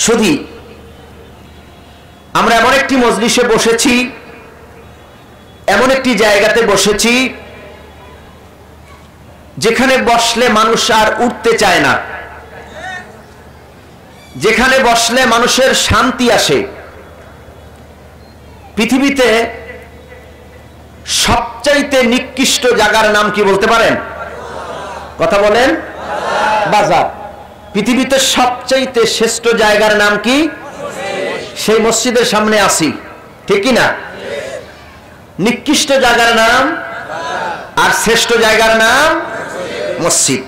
শুধু আমরা এমন একটি মজলিসে বসেছি, এমন একটি জায়গাতে বসেছি যেখানে বসলে মানুষ আর উঠতে চায় না, যেখানে বসলে মানুষের শান্তি আসে। পৃথিবীতে সবচাইতে নিকৃষ্ট জায়গার নাম কি বলতে পারেন? কথা বলেন। বাজার। পৃথিবীতে সবচাইতে শ্রেষ্ঠ জায়গার নাম কি? সেই মসজিদের সামনে আসি, ঠিক কি না? নিকৃষ্ট জায়গার নাম আর শ্রেষ্ঠ জায়গার নাম মসজিদ।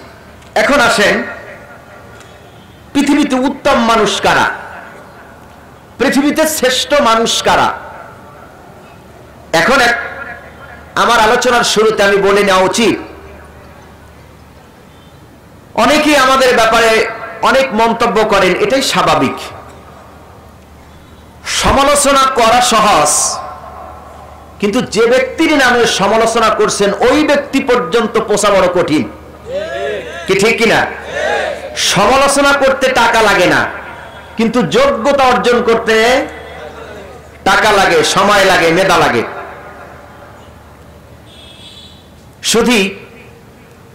এখন আসেন, পৃথিবীতে উত্তম মানুষ কারা? পৃথিবীতে শ্রেষ্ঠ মানুষ কারা? এখন আমার আলোচনার শুরুতে আমি বলে নেওয়া উচিত, অনেকেই আমাদের ব্যাপারে অনেক মন্তব্য করেন, এটাই স্বাভাবিক। সমালোচনা করা সহজ, কিন্তু যে ব্যক্তির নামে সমালোচনা করছেন ওই ব্যক্তি পর্যন্ত পৌঁছা বড় কঠিন, কি ঠিক কিনা? সমালোচনা করতে টাকা লাগে না, কিন্তু যোগ্যতা অর্জন করতে টাকা লাগে, সময় লাগে, মেধা লাগে। শুধু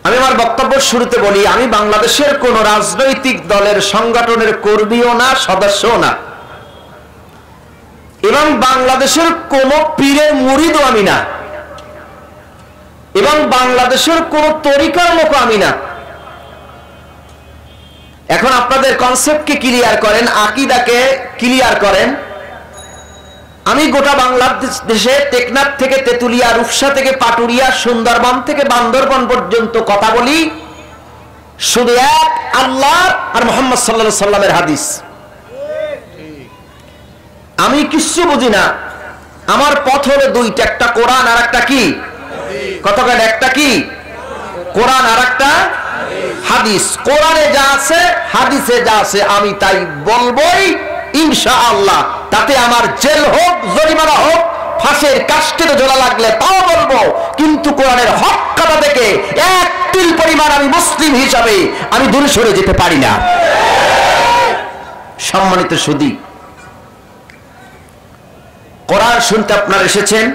আমি আমার বক্তব্য শুরুতে বলি, আমি বাংলাদেশের কোন রাজনৈতিক দলের সংগঠনের কর্মীও না, সদস্যও না, এবং বাংলাদেশের কোন পীরের মুরিদও আমি না, এবং বাংলাদেশের কোন তরিকার লোকও আমি না। এখন আপনাদের কনসেপ্টকে ক্লিয়ার করেন, আকীদাকে ক্লিয়ার করেন। আমি গোটা বাংলাদেশে টেকনাফ থেকে তেতুলিয়া, রূপসা থেকে পাটুরিয়া, সুন্দরবন থেকে বান্দরবন পর্যন্ত কথা বলি শুধু এক আল্লাহ আর মুহাম্মদ সাল্লাল্লাহু আলাইহি সাল্লামের হাদিস। আমি কিছু বুঝি না। আমার পথ হলো দুইটা, একটা কোরআন আর একটা কি? কতক্ষণ? একটা কি? কোরআন আর একটা হাদিস। কোরআনে যা আছে, হাদিসে যা আছে, আমি তাই বলবোই ইনশাআল্লাহ। তাতে আমার জেল হোক, জরিমানা হোক, ফাঁসের কাষ্ঠে ঝোলা লাগলে তাও বলবো, কিন্তু কোরআনের হক কথা থেকে এক তিল পরিমাণ আমি মুসলিম হিসাবে আমি দূরে সরে যেতে পারি না। সম্মানিত সুধী, কোরআন শুনতে আপনারা এসেছেন।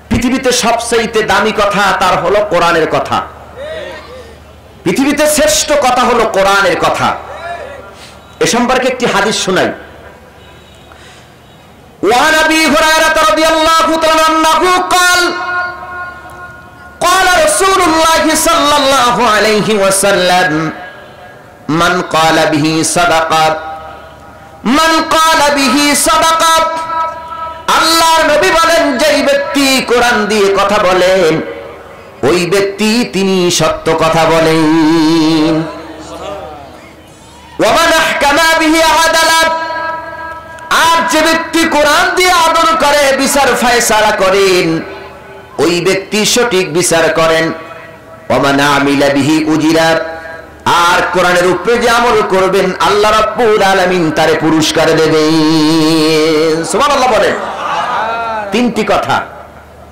পৃথিবীতে সবচেয়ে দামি কথা তার হলো কোরআনের কথা। পৃথিবীতে শ্রেষ্ঠ কথা হলো কোরআনের কথা। এ সম্পর্কে একটি হাদিস শোনাই। وعن أبي هريرة رضي الله تعالى عنه قال قال رسول الله صلى الله عليه وسلم من قال به صدقة من قال به صدقة আল্লাহর নবী বলেন, যেই ব্যক্তি কোরআন দিয়ে কথা বলেন ওই ব্যক্তি তিনি সত্য কথা বলেন। ওয়ামান আহকামা বিহি আদালা, আর যে ব্যক্তি কোরআন দিয়ে আদর করে, বিচার ফয়সালা করেন, ওই ব্যক্তি সঠিক বিচার করেন। ওয়ামান আমিলা বিহি উজিরা, আর কোরআনের উপরে যে আমল করবেন আল্লাহ রাব্বুল আলামিন তারে পুরস্কার দেবেন। সুবহানাল্লাহ বলেন। তিনটি কথা।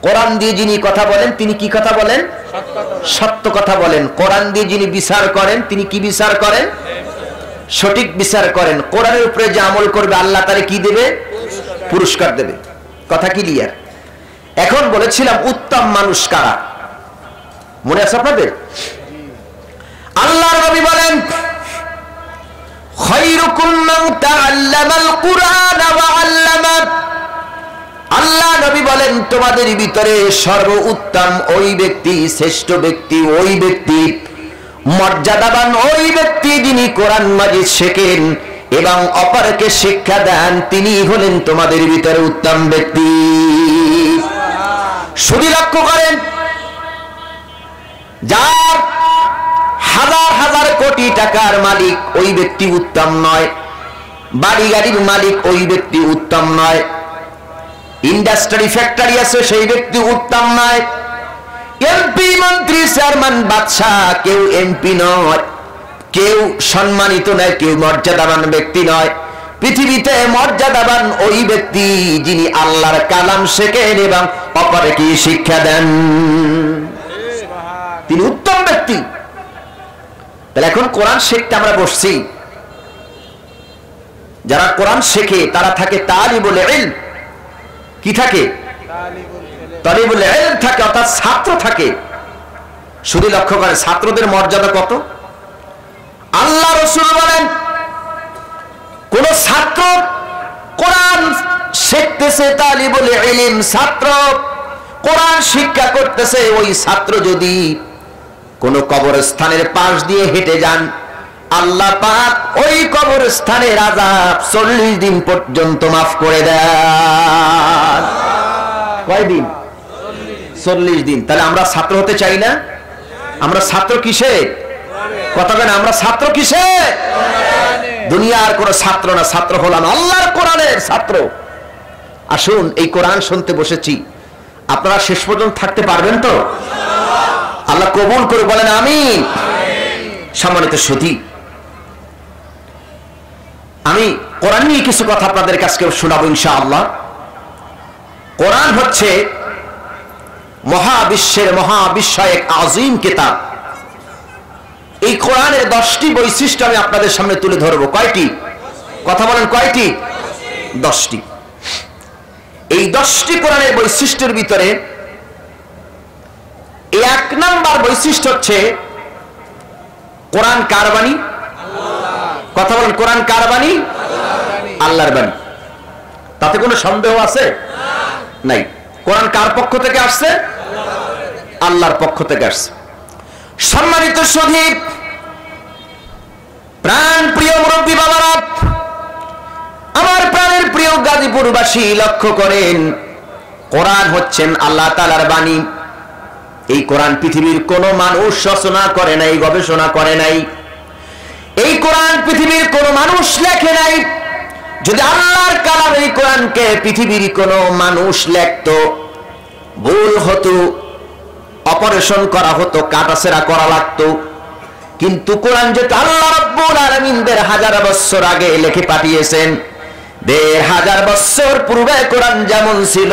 কোরআন দিয়ে যিনি কথা বলেন তিনি কি কথা বলেন? সত্য কথা বলেন। কোরআন দিয়ে যিনি বিচার করেন তিনি কি বিচার করেন? সঠিক বিচার করেন। কোরআনের উপরে যে আমল করবে আল্লাহ তারে কি দেবে? পুরস্কার দেবে। কথা ক্লিয়ার? এখন বলেছিলাম উত্তম মানুষ কারা, মনে আছে আপনাদের? আল্লাহর নবী বলেন, খায়রুকুম মান তাআল্লামাল কুরআন ওয়া আল্লামা। আল্লাহ নবী বলেন, তোমাদের ভিতরে সর্বোত্তম ওই ব্যক্তি, শ্রেষ্ঠ ব্যক্তি ওই ব্যক্তি, মর্যাদাবান ওই ব্যক্তি যিনি কোরআন মাজিদ শেখেন এবং অপরকে শিক্ষা দেন, তিনি হলেন তোমাদের ভিতরে উত্তম ব্যক্তি। শুধু লক্ষ্য করেন, যার হাজার হাজার কোটি টাকার মালিক ওই ব্যক্তি উত্তম নয়, বাড়ি গাড়ির মালিক ওই ব্যক্তি উত্তম নয়, ইন্ডাস্ট্রি ফ্যাক্টরি আছে সেই ব্যক্তি উত্তম নয়, এমপি মন্ত্রী চেয়ারম্যান বাদশাহ কেউ এমপি নয়, কেউ সম্মানিত নয়, কেউ মর্যাদাবান ব্যক্তি নয়। পৃথিবীতে মর্যাদাবান ওই ব্যক্তি যিনি আল্লাহর কালাম শেখেন এবং অপরকে শিক্ষা দেন, তিনি উত্তম ব্যক্তি। তাহলে এখন কোরআন শিখতে আমরা বসছি, যারা কোরআন শেখে তারা থাকে তালিবুল ইলম। কি থাকে? তালিবুল ইলম থাকে, অর্থাৎ ছাত্র থাকে। শুধু লক্ষ্য করে ছাত্রদের মর্যাদা কত। আল্লাহ রাসূল বলেন কোন ছাত্র কোরআন শিখতেছে, তালিবুল ইলম ছাত্র কোরআন শিক্ষা করতেছে, ওই ছাত্র যদি কোন কবরস্থানের পাশ দিয়ে হেঁটে যান, আল্লাহ পাক ওই কবরস্থানের আযাব 40 দিন পর্যন্ত মাফ করে দেন। কয় দিন? 40 দিন। তাহলে আমরা ছাত্র হতে চাই না? আমরা ছাত্র কিসে? কথা বলেন, আমরা ছাত্র কিসে? দুনিয়ার কোন ছাত্র না, ছাত্র হলাম আল্লাহর কোরআনের ছাত্র। আসুন, এই কোরআন শুনতে বসেছি, আপনারা শেষ পর্যন্ত থাকতে পারবেন তো? আল্লাহ কবুল করে বলেন আমিন। সম্মানিত সুধী, আমি কোরআন নিয়ে কিছু কথা আপনাদের কাছে শোনাবো ইনশাআল্লাহ। কোরআন হচ্ছে মহাবিশ্বের মহাবিশ্বয়েক আযীম কিতাব। এই কোরআনের 10টি বৈশিষ্ট্য আমি আপনাদের সামনে তুলে ধরবো। কয়টি? কথা বলেন, কয়টি? 10টি। এই 10টি কোরআনের বৈশিষ্ট্যের ভিতরে 1 নাম্বার বৈশিষ্ট্য হচ্ছে কোরআন কার বাণী? কথা বলেন, কোরআন কার বাণী? আল্লাহর বাণী। তাতে কোনো সন্দেহ আছে? নাই। কোরআন কার পক্ষ থেকে আসছে? আল্লাহর পক্ষ থেকে আসছে। সম্মানিত সুধী, প্রাণ প্রিয় মুরব্বী বাবারা, আমার প্রাণের প্রিয় গাজীপুরবাসী, লক্ষ্য করেন, কোরআন হচ্ছেন আল্লাহ তাআলার বাণী। এই কোরআন পৃথিবীর কোন মানুষ রচনা করে নাই, গবেষণা করে নাই। এই কোরআন পৃথিবীর কোন মানুষ লেখে নাই। যদি আল্লাহর কালাম এই কোরআনকে পৃথিবীর কোন মানুষ লিখতো, ভুল হতো, অপারেশন করা হতো, কাটাছেঁড়া করা লাগতো। কিন্তু কোরআন যেটা আল্লাহ রাব্বুল আলামিন 1000 বছর আগে লিখে পাঠিয়েছেন, 1000 বছর পূর্বে কোরআন যেমন ছিল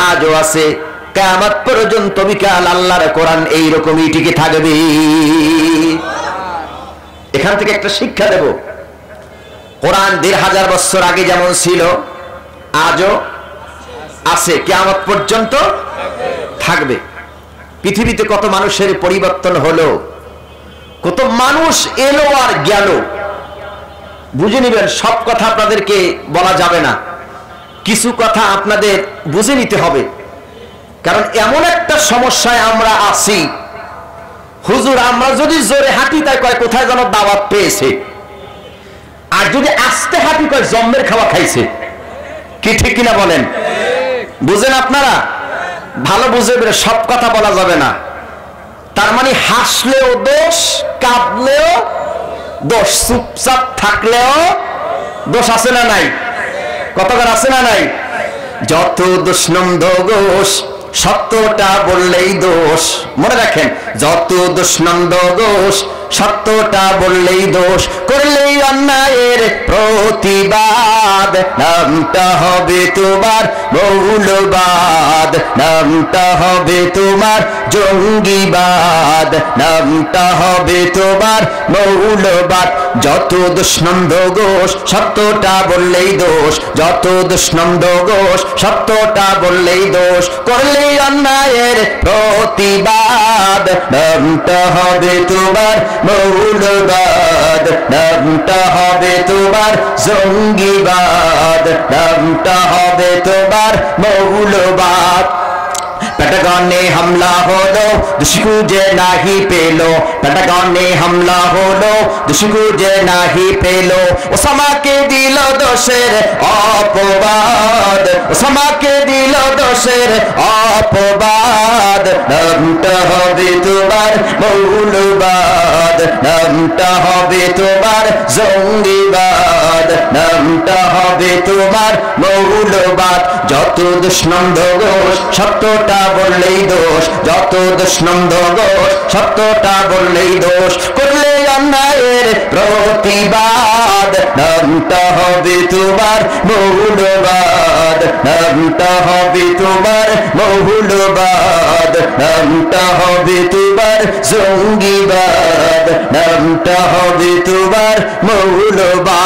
আজও আছে, কিয়ামত পর্যন্ত বিকাল আল্লাহর কোরআন এইরকমই টিকে থাকবে। এখান থেকে একটা শিক্ষা দেব, কোরআন 1000 বছর আগে যেমন ছিল আজও আছে, কিয়ামত পর্যন্ত থাকবে। পৃথিবীতে কত মানুষের পরিবর্তন হলো, কত মানুষ এলো আর গেল, বুঝে নিবেন। সব কথা আপনাদেরকে বলা যাবে না, কিছু কথা আপনাদের বুঝে নিতে হবে। কারণ এমন একটা সমস্যায় আমরা আছি, হুজুর আমরা যদি জোরে হাঁটি তাই কয় কোথায় যেন দাওয়াত পেয়েছে, আর যদি আস্তে হাঁটি কয় জম্মের খাওয়া খাইছে। কি ঠিক কিনা বলেন? বুঝেন আপনারা? ভালো বুঝে বেরে, সব কথা বলা যাবে না। তার মানে হাসলেও দোষ, কাঁদলেও দোষ, চুপচাপ থাকলেও দোষ। আছে না নাই? কতবার আছে না নাই? যত দোষ নন্দ ঘোষ, সত্যটা বললেই দোষ। মনে রাখেন, যত দোষ নন্দ ঘোষ, সত্যটা বললেই দোষ। করলেই অন্যায়ের প্রতিবাদ, নামটা হবে তোমার মৌলবাদ, নামটা হবে তোমার জঙ্গিবাদ, নামটা হবে তোমার মৌলবাদ। যত দোষ নন্দ ঘোষ, সত্যটা বললেই দোষ। যত দোষ নন্দ ঘোষ, সত্যটা বললেই দোষ। করলেই অন্যায়ের প্রতিবাদ, নামটা হবে তোমার মৌলবাদ, নামটা হবে তোমার জঙ্গিবাদ, নামটা হবে তোমার মৌলবাদ। পেটাগনে হামলা হলো, দুশকু যে নাহি পেলো। পেটাগনে হামলা হলো, দুশকু যে নাহি পেলো। ওসামাকে দিল দোষের অপবাদ, ওসামাকে দিল দোষের অপবাদ। নামটা হবে তোমার মৌলবাদ, নামটা হবে তোমার জঙ্গিবাদ, নামটা হবে তোমার মৌলবাদ। যত দোষ নন্দ ঘোষ, সত্যটা বললেই দোষ। যত দোষ নন্দ ঘোষ, সত্যটা বললেই দোষ। করলে অন্যায়ের প্রতিবাদ, নামটা হবে তোমার মৌলবাদ, নামটা হবে তোমার মৌলবাদ, নামটা হবে তোমার জঙ্গিবাদ, নামটা হবে তোমার মৌলবাদ।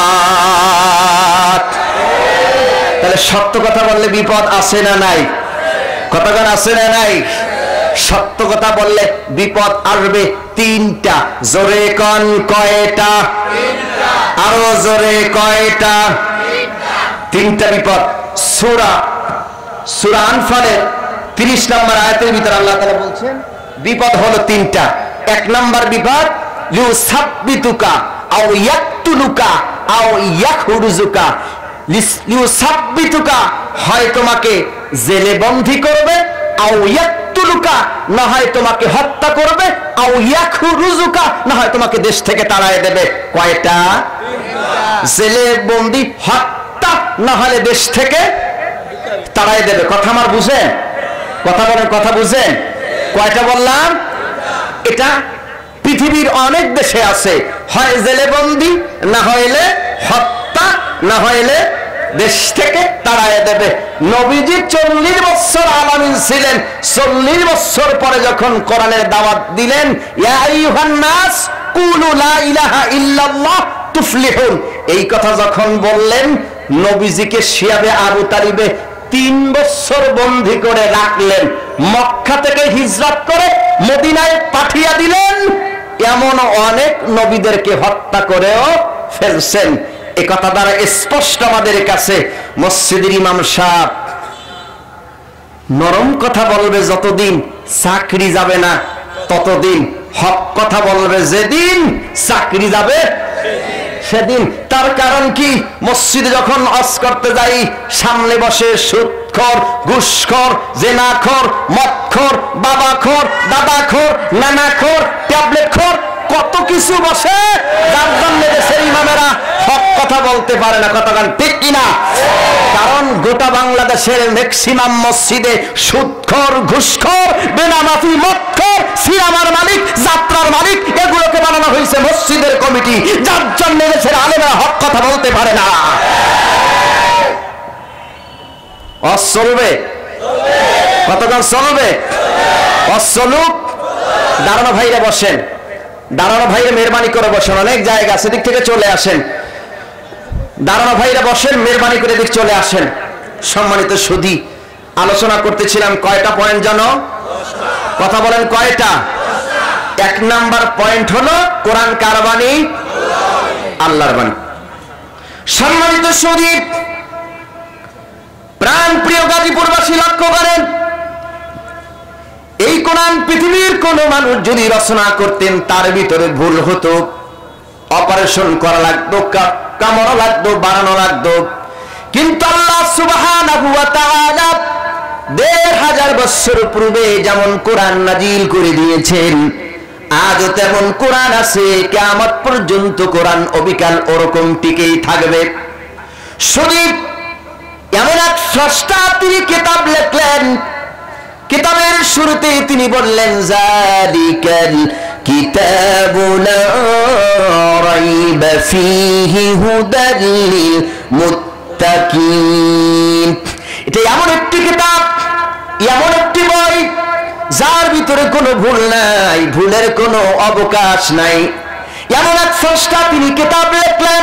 সত্য কথা বললে বিপদ আছে না নাই? কতক্ষণ আছে না নাই? সত্য কথা বললে বিপদ আসবে তিনটা। জোরে কোন কয়টা? আরো জোরে কয়টা? তিনটা বিপদ। সূরা আনফালের 30 নম্বর আয়াতের ভিতরে আল্লাহ তাআলা বলছেন বিপদ হলো তিনটা। এক নম্বর বিপদ ইউসাব্বিতুকা আও ইয়াকতুলুকা আও ইয়াখরুজুকা। ইউসাব্বিতুকা হয় তোমাকে জেলে বন্দী করবে, আও ইয়াকতুলুকা না হয় তোমাকে হত্যা করবে, আও ইয়াখরুজুকা না হয় তোমাকে দেশ থেকে তাড়ায় দেবে। কয়টা? জেলে বন্দী, হত্যা, না হলে দেশ থেকে তাড়ায় দেবে। কথা আমার বুঝেন? কথা বলেন, কথা বুঝেন? কয়টা বললাম? এটা পৃথিবীর অনেক দেশে আছে, হয় জেলে বন্দী, না হইলে হত্যা, না হইলে দেশ থেকে তাড়ায় দেবে। নবীজি 40 বছর আলামিন ছিলেন। 40 বছর পরে যখন কোরআনের দাওয়াত দিলেন, ইয়া আইয়ুহান নাস কুলু লা ইলাহা ইল্লাল্লাহ তুফলিহুন, এই কথা যখন বললেন, নবীজিকে শিয়াবে আবু তালিবে 3 বছর বন্দী করে রাখলেন। মক্কা থেকে হিজরত করে মদিনায় পাঠিয়ে দিলেন। এমন অনেক নবীদেরকে হত্যা করেও ফেলছেন। এই কথা দ্বারা স্পষ্ট আমাদের কাছে, মসজিদের ইমাম সাহেব নরম কথা বলবে যতদিন চাকরি যাবে না ততদিন, হক কথা বলবে যেদিন চাকরি যাবে সেদিন। তার কারণ কি? মসজিদে যখন ওয়াজ করতে যাই, সামনে বসে সুদখোর, ঘুষখোর, জেনাখোর, মদখোর, বাবাখোর, দাদাখোর, নানাখোর, ট্যাবলেটখোর, কত কিছু বসে, যার জন্য দেশের ইমামেরা হক কথা বলতে পারে না। কতক্ষণ ঠিক কিনা? কারণ গোটা বাংলাদেশের ম্যাক্সিমাম মসজিদে সুদখোর, ঘুষখোর, বেনামাজি, মদখোর, সিনেমার মালিক, যাত্রার মালিক, এগুলোকে বানানো হয়েছে মসজিদের কমিটি, যার জন্য দেশের আলেমেরা হক কথা বলতে পারে না। চলবে? কতক্ষণ চলবে? চলুক। দাঁড়ানো ভাইরা বসেন, দাঁড়ানো ভাইরা মেহরবানি করে বসেন। অনেক জায়গা সেদিক থেকে চলে আসেন। দাঁড়ানো ভাইরা বসেন, মেহরবানি করে দিক চলে আসেন। সম্মানিত সুধী, আলোচনা করতেছিলাম কয়টা পয়েন্ট জানো? কথা বলেন কয়টা? 1 নাম্বার পয়েন্ট হলো কোরআন কার বাণী? আল্লাহর বাণী। সম্মানিত সুধী, প্রাণ প্রিয় গাজীপুরবাসী লক্ষ্য করেন, এই কোরআন পৃথিবীর কোন মানুষ যদি রচনা করতেন, তার ভিতরে ভুল হতো, অপারেশন করা লাগতো, কামড়া লাগতো, বানানো লাগতো। কিন্তু আল্লাহ সুবহানাহু ওয়া তাআলা 1500 বছর পূর্বে যেমন কোরআন নাজিল করে দিয়েছেন, আজও তেমন কোরআন আছে। কিয়ামত পর্যন্ত কোরআন অবিকাল ওরকম টিকেই থাকবে। শুধু এমন এক স্রষ্টা, তিনি কিতাব লিখলেন, কিতাবের শুরুতে তিনি বললেন, যালিকাল কিতাবু লা রাইবা ফীহি হুদাল লিল মুত্তাকিন। এটা এমন একটি কিতাব, এমন একটি বই, যার ভিতরে কোনো ভুল নাই, ভুলের কোনো অবকাশ নাই। এমন এক স্রষ্টা তিনি কিতাব লিখলেন,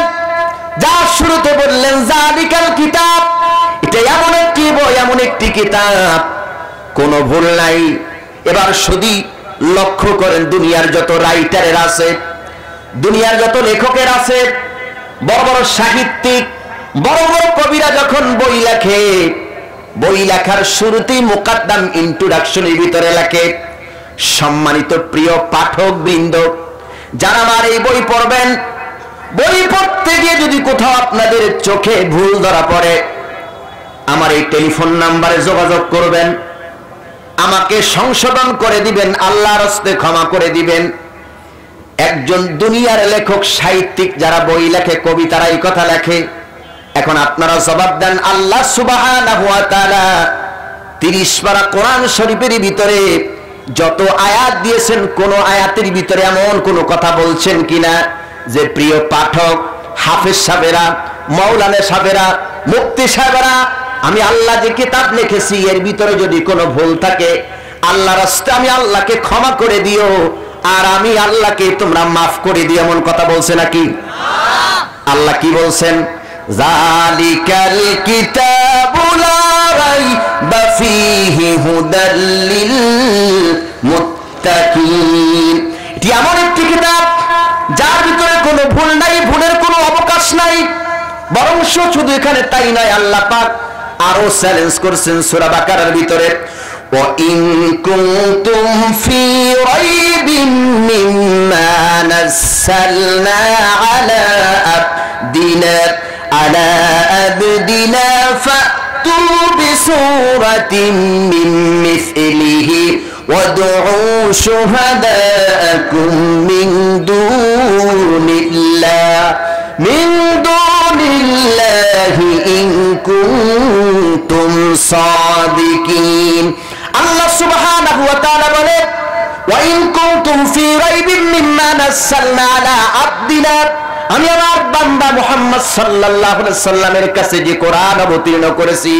যার শুরুতে বললেন যালিকাল কিতাব। এটা এমন একটি বই, এমন একটি কিতাব, কোনো ভুল নাই। এবার শুধু লক্ষ্য করেন, দুনিয়ার যত রাইটারের আছে, দুনিয়ার যত লেখকের আছে, বড় বড় সাহিত্যিক, বড় বড় কবিরা যখন বই লেখে, বই লেখার শুরুতেই মুকাদ্দাম, ইন্ট্রোডাকশনের ভিতরে লেখে, সম্মানিত প্রিয় পাঠক বৃন্দ, যারা আমার এই বই পড়বেন, বই পড়তে গিয়ে যদি কোথাও আপনাদের চোখে ভুল ধরা পড়ে, আমার এই টেলিফোন নাম্বারে যোগাযোগ করবেন, আমাকে সংশোধন করে দিবেন, আল্লাহর হস্তে ক্ষমা করে দিবেন। একজন দুনিয়ার লেখক, সাহিত্যিক, যারা বই লেখে, কবিতারা এই কথা লেখে। এখন আপনারা জবাব দেন, আল্লাহ সুবহানাহু ওয়া তাআলা 30 পারা কোরআন শরীফের ভিতরে যত আয়াত দিয়েছেন, কোন আয়াতের ভিতরে এমন কোন কথা বলছেন কিনা যে প্রিয় পাঠক, হাফেজ সাহেবেরা, মাওলানা সাহেবেরা, মুফতি সাহেবেরা, আমি আল্লাহ যে কিতাব লিখেছি এর ভিতরে যদি কোনো ভুল থাকে, আল্লাহর রাস্তায় আমি আল্লাহকে ক্ষমা করে দিও, আর আমি আল্লাহকে তোমরা মাফ করে দিও, এমন কথা বলছে নাকি? আল্লাহ কি বলছেন? যালিকাল কিতাবু লা রাইবা ফীহি হুদাল লিল মুত্তাকিন। এটি এমন একটি কিতাব যার ভিতরে কোনো ভুল নাই, ভুলের কোনো অবকাশ নাই। বরং শুধু এখানে তাই নয়, আল্লাহ পাক আরো চ্যালেঞ্জ করছেন সূরা বাকারার ভিতরে, ওয়া ইন কুনতুম ফি রাইবিন মিম্মা নাযালনা আলা আবদিনা ফাতু বিসূরাতিন মিন মিসলিহি ওয়াদউ শুহাদাআকুম মিন দুনিল্লাহি ইন কুনতুম সাদিকিন। আল্লাহ সুবহানাহু ওয়া তাআলা বলে, ওয়া ইন কুনতুম ফি রাইবিন মিম্মা নাযালনা আলা আবদিনা, আমি আমার বান্দা মুহাম্মদ সাল্লাল্লাহু আলাইহি সাল্লামের কাছে যে কোরআন অবতীর্ণ করেছি,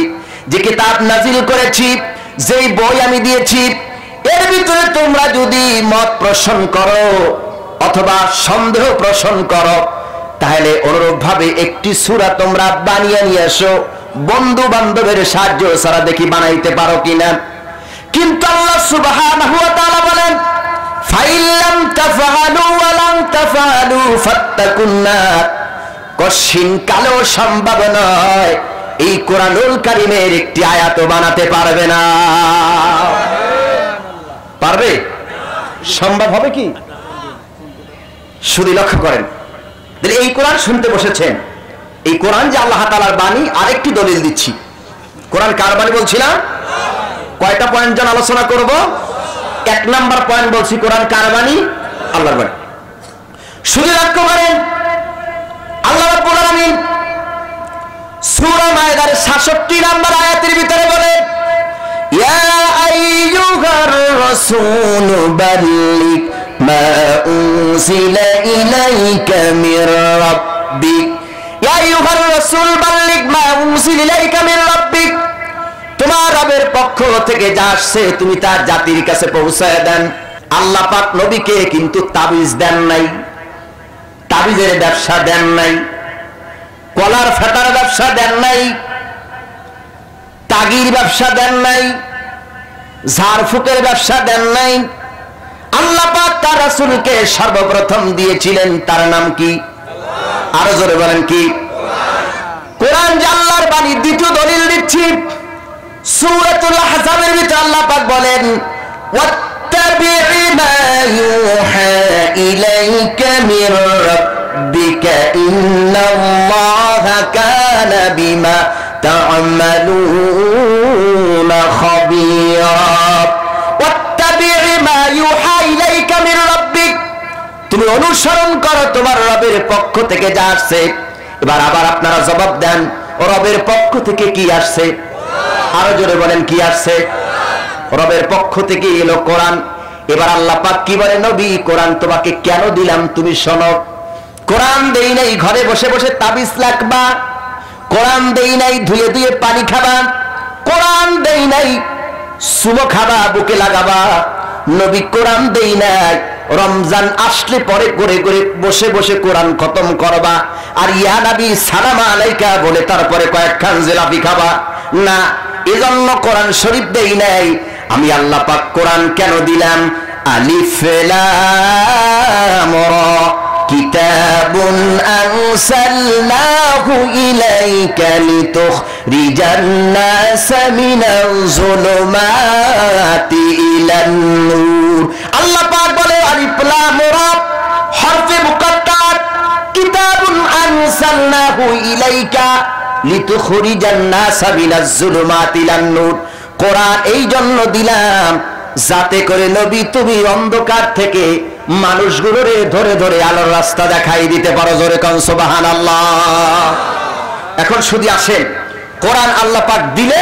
যে কিতাব নাজিল করেছি, যেই বই আমি দিয়েছি, এর ভিতরে তোমরা যদি মত পোষণ করো অথবা সন্দেহ পোষণ করো, তাহলে অনুরূপভাবে একটি সূরা তোমরা বানিয়ে নিয়ে এসো, বন্ধু বান্ধবের সাহায্য ছাড়া দেখি বানাইতে পারো কিনা। কিন্তু আল্লাহ সুবহানাহু ওয়া তাআলা বলেন, ফাইল্লাম তাফআলু ওয়া লাম তাফআলু ফাত্তাকুন নার, কশিন কালেও সম্ভব নয় এই কোরআনুল কারীমের একটি আয়াতও বানাতে পারবে না। পারবে? সম্ভব হবে কি? শুধু লক্ষ্য করেন, এই কোরআন শুনতে বসেছেন, এই কোরআন যে আল্লাহ তাআলার বাণী, আরেকটি দলিল দিচ্ছি। কোরআন কার বাণী বলছিলাম? কয়টা পয়েন্ট জন আলোচনা করব? 1 নাম্বার পয়েন্ট বলছি, কোরআন কার বাণী? আল্লাহর বাণী। শুধু লক্ষ্য করেন, আল্লাহ রাব্বুল আলামিন সূরা মায়েদার 66 নাম্বার আয়াতের ভিতরে বলে, ইয়া আইয়ুহার রাসূল বাল্লিগ মা উনজিলা ইলাইকা মির রাব্বিক, ইয়া আইয়ুহার রাসূল বাল্লিগ মা উনজিলা ইলাইকা মির রাব্বিক, তোমার রবের পক্ষ থেকে যা আসছে তুমি তার জাতির কাছে পৌঁছায় দেন। আল্লাহ পাক নবীকে কিন্তু তাবিজ দেন নাই, তাবিজের ব্যবসা দেন নাই, কলার ফেটার ব্যবসা দেন নাই, তাগির ব্যবসা দেন নাই, ঝাড়ফুকের ব্যবসা দেন নাই। আল্লাহ পাক তার রাসূলকে সর্বপ্রথম দিয়েছিলেন, তার নাম কি? আরো জোরে বলেন কি? কোরআন যে আল্লাহর বাণী। দ্বিতীয় দলিল দিচ্ছি, সূরাতুল আহজাবের ভিতরে আল্লাহ পাক বলেন, ওয়াত্তাবি মা ইউহা ইলাইকা মির রাব্বিকা ইন্নাল্লাহা কানা বিমা তা'মালুনা খাবীরা। ওয়াত্তাবি মা ইউহা ইলাইকা মির রাব্বিক, তুমি অনুসরণ করো তোমার রবের পক্ষ থেকে যা আসছে। এবার আবার আপনারা জবাব দেন, রবের পক্ষ থেকে কি আসছে? আরো জোরে বলেন, কি আসছে? রবের পক্ষ থেকে এলো কোরআন। এবার আল্লাহ পাক কি বলে, নবী কোরআন তোমাকে কেন দিলাম তুমি শোনো। কোরআন দেই নাই ঘরে বসে বসে তাবিজ লাগবা, কোরআন দেই নাই ধুয়ে ধুয়ে পানি খাবা, কোরআন দেই নাই সুমো খাবা, বুকে লাগাবা। নবী কোরআন দেই নাই রমজান আসলে পরে করে করে বসে বসে কোরআন খতম করবা, আর ইয়া নবী সালাম আলাইকা বলে তারপরে কয়েকখান জিলাপি খাবা। না, এজন্য কোরআন শরীফ দেই নাই। আমি আল্লাহ পাক কোরআন কেন দিলাম? আলিফ লাম রা, কিতাবুন আনসালনাহু ইলাইকা লিতুখরিজান নাস মিনাজ যুলুমাতি ইলান নূর। আল্লাহ পাক বলে আলিফ লাম রা হরফে মুকাদ্দার, কিতাবুন আনসালনাহু ইলাইকা লিতুখরিজান নাস মিনাজ যুলুমাতি ইলান নূর। কোরআন এই জন্য দিলাম যাতে করে নবী তুমি অন্ধকার থেকে মানুষগুলোরে ধরে ধরে আলোর রাস্তা দেখাই দিতে পারো। জোরে কোন সুবহানাল্লাহ। এখন শুধু আসেন, কোরআন আল্লাহ পাক দিলে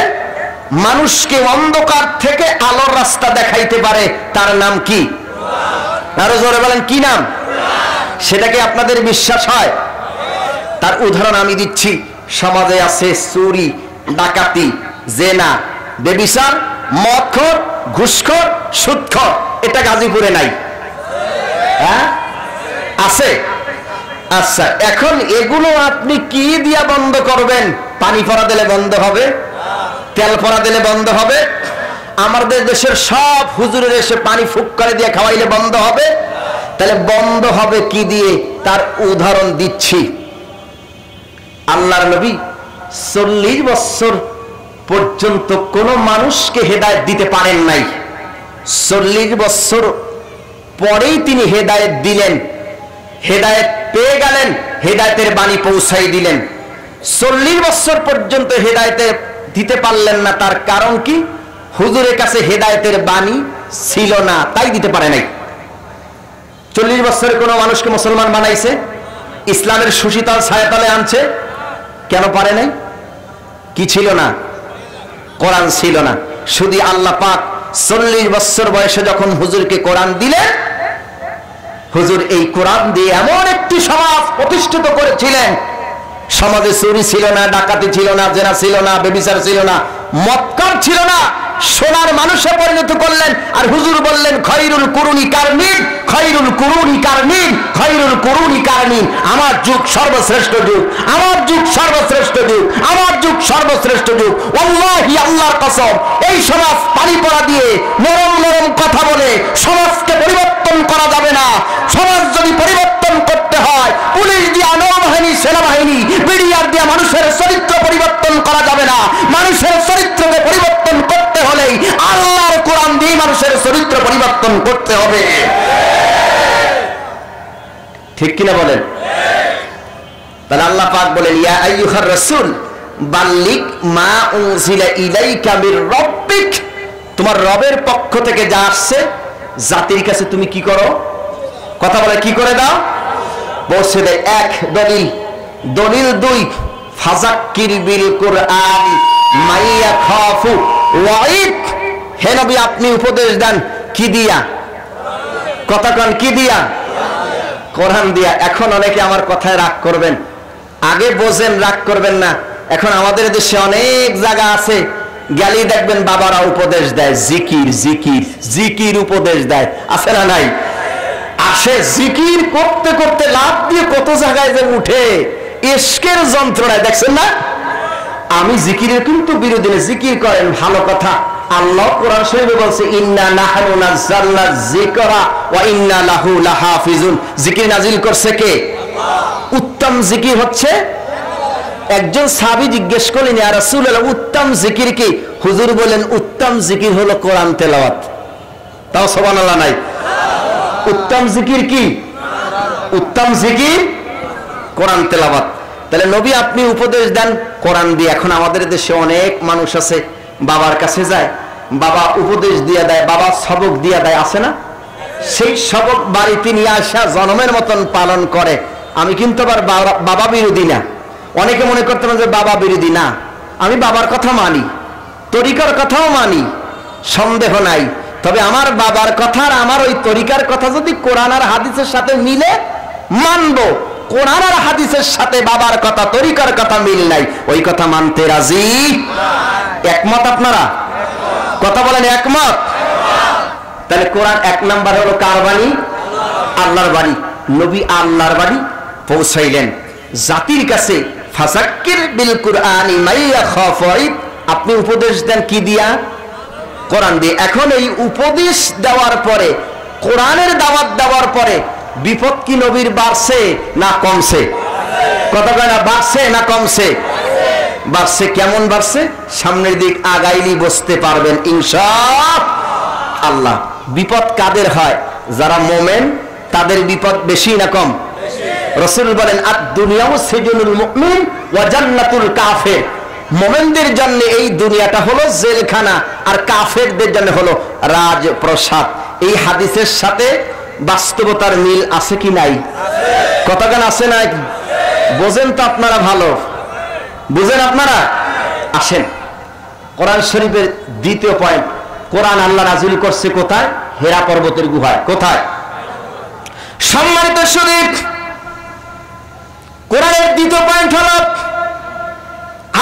মানুষকে অন্ধকার থেকে আলোর রাস্তা দেখাইতে পারে, তার নাম কি? আরো জোরে বলেন, কি নাম? সেটা কি আপনাদের বিশ্বাস হয়? তার উদাহরণ আমি দিচ্ছি। সমাজে আছে চুরি, ডাকাতি, জেনা, বেবিচার, মদখোর, ঘুষখোর, সুদখোর। এটা গাজীপুরে নাই? হ্যাঁ আছে। আচ্ছা, এখন এগুলো আপনি কি দিয়া বন্ধ করবেন? পানি পড়া দিলে বন্ধ হবে? তেল পড়া দিলে বন্ধ হবে? আমাদের দেশের সব হুজুরের এসে পানি ফুক করে দিয়ে খাওয়াইলে বন্ধ হবে? তাহলে বন্ধ হবে কি দিয়ে? তার উদাহরণ দিচ্ছি। আল্লাহর নবী 40 বছর পর্যন্ত কোন মানুষকে হেদায়েত দিতে পারেন নাই। 40 বছর পরেই তিনি হেদায়েত দিলেন, হেদায়েত পেয়ে গেলেন, হেদায়েতের বাণী পৌঁছাই দিলেন। 40 বছর পর্যন্ত হেদায়েতে দিতে পারলেন না, তার কারণ কি? হুজুরের কাছে হেদায়েতের বাণী ছিল না, তাই দিতে পারে নাই। 40 বছরে কোন মানুষকে মুসলমান বানাইছে, ইসলামের সুশীতল ছায়াতলে আনছে, কেন পারে নাই? কি ছিল না? কোরআন ছিল না। শুধু আল্লাহ পাক 40 বছর বয়সে যখন হুজুরকে কোরআন দিলেন, হুজুর এই কোরআন দিয়ে এমন একটি সমাজ প্রতিষ্ঠিত করেছিলেন, সমাজে চুরি ছিল না, ডাকাতি ছিল না, জেনা ছিল না, ব্যভিচার ছিল না, মক্কার ছিল না, সোনার মানুষে পরিণত করলেন। আর হুজুর বললেন, খৈরুল কুরুনি কারনিন, খৈরুল কুরুনি কারনিন, খৈরুল কুরুনি কারনিন। আমার যুগ সর্বশ্রেষ্ঠ যুগ, আমার যুগ সর্বশ্রেষ্ঠ যুগ, আমার যুগ সর্বশ্রেষ্ঠ যুগ। আল্লাহি, আল্লাহর কসম, এই সমাজ পানি পড়া দিয়ে নরম নরম কথা বলে সমাজকে পরিবর্তন করা যাবে না। সমাজ যদি পরিবর্তন করতে হয়, পুলিশ দিয়া, নৌবাহিনী, সেনাবাহিনী, বিডিআর দিয়া মানুষের চরিত্র পরিবর্তন করা যাবে না। মানুষের চরিত্রকে পরিবর্তন করতে হলেই আল্লাহর কোরআন দিয়ে মানুষের চরিত্র পরিবর্তন করতে হবে। ঠিক কিনা বলেন? তাহলে আল্লাহ পাক বলেন, ইয়া আইয়ুহার রাসূল বাল্লিগ মা উনজিলা ইলাইকা মির রাব্বিক, তোমার রবের পক্ষ থেকে যা আসছে জাতির কাছে তুমি কি করো? কথা বলে কি করে দাও? পৌঁছে দেয়। এক দলিল, দলিল 2, ফাযাক্কির বিল কুরআন মাইয়া খাফু ওয়াইদ। হে নবী, আপনি উপদেশ দেন কি দিয়া? কথা কন, কি দিয়া? কোরআন দিয়া। এখন অনেকে আমার কথায় রাগ করবেন, আগে বোঝেন, রাগ করবেন না। এখন আমাদের দেশে অনেক জায়গা আছে, গেলি দেখবেন বাবারা উপদেশ দেয়, জিকির জিকির জিকির উপদেশ দেয়, আছে না নাই? আসে জিকির করতে করতে লাভ দিয়ে কত জায়গায় যে উঠে, ইশকের যন্ত্রণায়, দেখছেন না? আমি জিকিরের কিন্তু বিরোধী না, জিকির করেন, ভালো কথা। আল্লাহ কোরআন শরীফে বলছে, ইন্না নাহনু নাযালনা যিকরা ওয়া ইন্না লাহু লাহাফিজুন। জিকির নাজিল করছে কে? আল্লাহ। উত্তম জিকির হচ্ছে, একজন সাহাবী জিজ্ঞেস করলেন, ইয়া রাসূলুল্লাহ, উত্তম জিকির কি? হুজুর বলেন, উত্তম জিকির হলো কোরআন তেলাওয়াত। তাও সুবহানাল্লাহ নাই? উত্তম জিকির কি? উত্তম জিকির কোরআন তেলাওয়াত। তাহলে নবী আপনি উপদেশ দেন কোরআন দিয়ে। এখন আমাদের দেশে অনেক মানুষ আছে, বাবার কাছে যায়, বাবা উপদেশ দিয়ে দেয়, বাবা সবক দিয়ে দেয়, আছে না? সেই সবক বাড়িতে নিয়ে আসা জন্মের মতন পালন করে। আমি কিন্তু আবার বাবা বিরোধী না। অনেকে মনে করতে পারেন যে বাবা বিরোধী না, আমি বাবার কথা মানি, তরিকার কথাও মানি, সন্দেহ নাই। তবে আমার বাবার কথা আর আমার ওই তরিকার কথা যদি কোরআন আর হাদিসের সাথে মিলে, মানবো। কোরআন আর হাদিসের সাথে বাবার কথা, তরিকার কথা মিল নাই, ওই কথা মানতে রাজি? একমত আপনারা? কথা বলেন, একমত? তাহলে কোরআন 1 নাম্বার হলো কার বাণী? আল্লাহর বাণী। নবী আল্লাহর বাণী পৌঁছাইলেন জাতির কাছে। ফাযাক্কির বিল কুরআনি মাইয়া খাফু ওয়াইদ। আপনি উপদেশ দেন কি দিয়া? কোরআন দিয়ে। এখন এই উপদেশ দেওয়ার পরে, কোরআনের দাওয়াত দেওয়ার পরে বিপদ কি নবীর বাড়ছে না কমছে? কথা কয় না, বাড়ছে না কমছে? বাড়ছে। কেমন বাড়ছে? সামনের দিক আগাইলি বুঝতে পারবেন ইনশাআল্লাহ। বিপদ কাদের হয়? যারা মোমেন, তাদের বিপদ বেশি না কম? রাসূল বলেন, আদ দুনিয়াউ সিজনুল মুমিন ওয়া জান্নাতুল কাফির। মোমেনদের জন্য এই দুনিয়াটা হলো জেলখানা, আর কাফেরদের জন্য হলো রাজপ্রাসাদ। এই হাদিসের সাথে বাস্তবতার মিল আছে কি নাই? কথা কেন আছে না? বোঝেন তো আপনারা, ভালো বুঝেন আপনারা। আসেন কোরআন শরীফের 2য় পয়েন্ট। কোরআন আল্লাহ নাযিল করছে কোথায়? হেরা পর্বতের গুহায়। কোথায়? সম্মানিত শরীফ, কোরআনের 2য় পয়েন্ট হলো,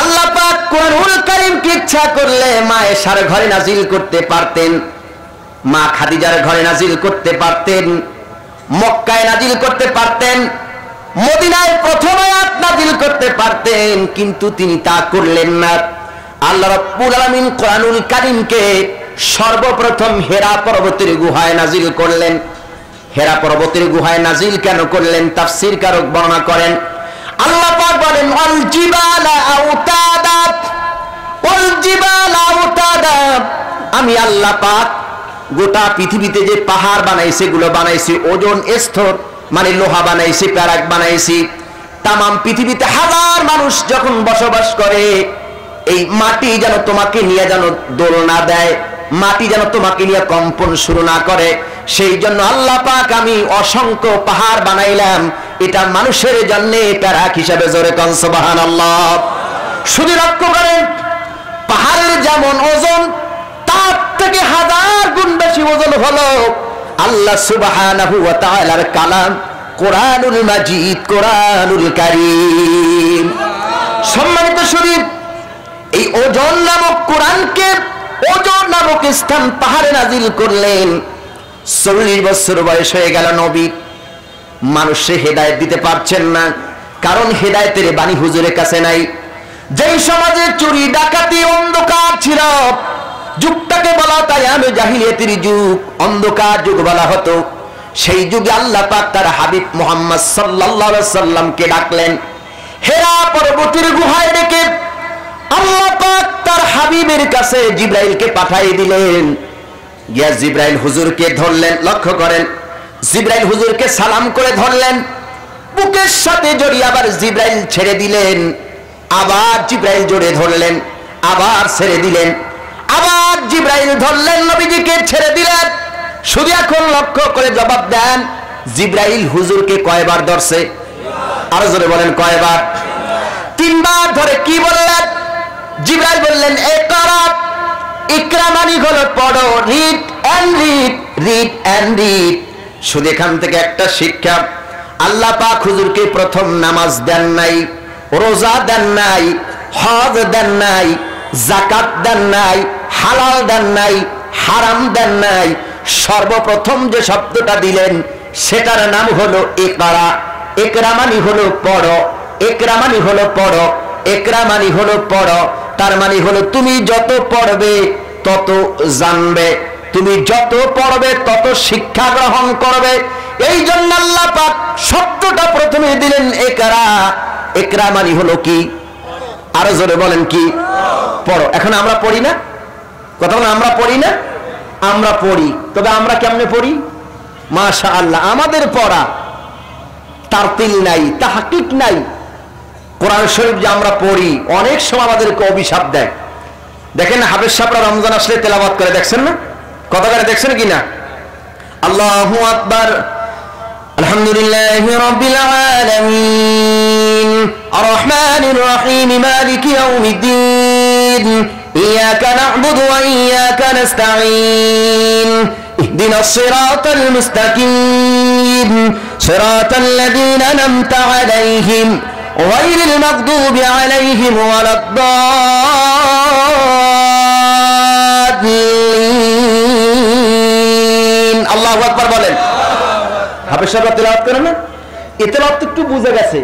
আল্লাহ পাক কোরআনুল কারীমকে ইচ্ছা করলে মা আয়েশার ঘরে নাযিল করতে পারতেন, মা খাদিজার ঘরে নাযিল করতে পারতেন, মক্কায় নাযিল করতে পারতেন, মদিনায় প্রথম আয়াত নাযিল করতে পারতেন, কিন্তু তিনি তা করলেন না। আল্লাহ রাব্বুল আলামিন কোরআনুল কারীমকে সর্বপ্রথম হেরা পর্বতের গুহায় নাযিল করলেন। হেরা পর্বতের গুহায় নাযিল কেন করলেন? তাফসীর কারক বর্ণনা করেন, আল্লাহ পাক বলেন ওয়াল জিবালা আওতাদা, ওয়াল জিবালা আওতাদা, আমি আল্লাহ পাক গোটা পৃথিবীতে যে পাহাড় বানাইছি সেগুলো বানাইছি ওজন স্তর, মানে লোহা বানাইছি, প্যারাক বানাইছি। তামাম পৃথিবীতে হাজার মানুষ যখন বসবাস করে, এই মাটি যেন তোমাকে নিয়ে যেন দোল না দেয়, মাটি যেন তোমাকে নিয়ে কম্পন শুরু না করে, সেই জন্য আল্লাহ পাক আমি অসংখ্য পাহাড় বানাইলাম, এটা মানুষের জন্য প্যারাক হিসাবে। জোরে কোন সুবহানাল্লাহ। শুধু লক্ষ্য করেন, পাহাড়ের যেমন ওজন, তার থেকে হাজার গুণ বেশি ওজন হলো আল্লাহ সুবহানাহু ওয়া তাআলার কালাম কোরআনুল মাজিদ, কোরআনুল কারীম। সম্মানিত শরীফ, এই ওজন নামক কোরআনকে ওজন নামক স্থান পাহাড়ে নাযিল করলেন। 40 বছর বয়স হয়ে গেল নবী, মানুষে হেদায়েত দিতে পারছেন না, কারণ হেদায়েতের বাণী হুজুরের কাছে নাই। যেই সমাজে চুরি ডাকাতি অন্ধকার ছিল, যুগটাকে বলা তাই আমি জাহিলিয়াতের যুগ, অন্ধকার যুগ বলা হতো, সেই যুগে আল্লাহ পাক তার হাবিব মুহাম্মদ সাল্লাল্লাহু আলাইহি সাল্লামকে ডাকলেন। হেরা পর্বতের গুহায় ডেকে আল্লাহ পাক তার হাবিবের কাছে জিবরাইলকে পাঠিয়ে দিলেন। গিয়া জিবরাইল হুজুরকে ধরলেন, লক্ষ্য করেন, জিবরাইল হুজুরকে সালাম করে ধরলেন, বুকের সাথে জড়িয়ে আবার জিবরাইল ছেড়ে দিলেন, আবার জিবরাইল জড়ে ধরলেন, আবার ছেড়ে দিলেন, আবার জিবরাইল ধরলেন, নবীজিকে ছেড়ে দিলেন। শুধু এখন লক্ষ্য করে জবাব দেন, জিবরাইল হুজুরকে কয়বার ধরছে? আরো জোরে বলেন, কয়বার? 3 বার ধরে। কি বললেন? জিবরাইল বললেন ইকরা, ইকরা মানে হলো পড়ো, read and read, read and read. শুধু এখান থেকে একটা শিক্ষা, আল্লাহ পাক হুজুরকে প্রথম নামাজ দেন নাই, রোজা দেন নাই, হজ দেন নাই, যাকাত দেন নাই, হালাল দেন নাই, হারাম দেন নাই। সর্বপ্রথম যে শব্দটা দিলেন সেটার নাম হলো ইকরা। ইকরা মানে হলো পড়ো, ইকরা মানে হলো পড়ো, ইকরা মানে হলো পড়ো। তার মানে হলো তুমি যত পড়বে তত জানবে, তুমি যত পড়বে তত শিক্ষা গ্রহণ করবে। এই জন্য আল্লাহ পাক শব্দটা প্রথমে দিলেন ইকরা। ইকরা মানে হলো কি? আরো জোরে বলেন, কি? পড়ো। এখন আমরা পড়ি না, কথা বলেন, আমরা পড়ি না? আমরা পড়ি, তবে আমরা কেমনে পড়ি? মাশাআল্লাহ, আমাদের পড়া তারতিল নাই, তাহকিক নাই। কোরআন শরীফ যে আমরা পড়ি, অনেক সময় আমাদেরকে অভিশাপ দেয়। দেখেন হাফেজ সাহেবরা রমজান আসলে তেলাওয়াত করে, দেখছেন না? কথা করে দেখছেন কিনা? আল্লাহু আকবার, আলহামদুলিল্লাহি রাব্বিল আলামিন, আর রহমানির রহিম, মালিকি ইয়াউমিদ্দিন, ইয়াকা না'বুদু ওয়া ইয়াকা নাস্তাঈন, ইহদিনাস সিরাতাল মুস্তাকিম, সিরাতাল লাযীনা আন'আমতা আলাইহিম গায়রিল মাগদুবি আলাইহিম ওয়ালাদ-দাল্লিন। আল্লাহু আকবার বলেন। হাফেজ সাহেবরা তেলাওয়াত করে না? এই তেলাওয়াত একটু বুঝে গেছে,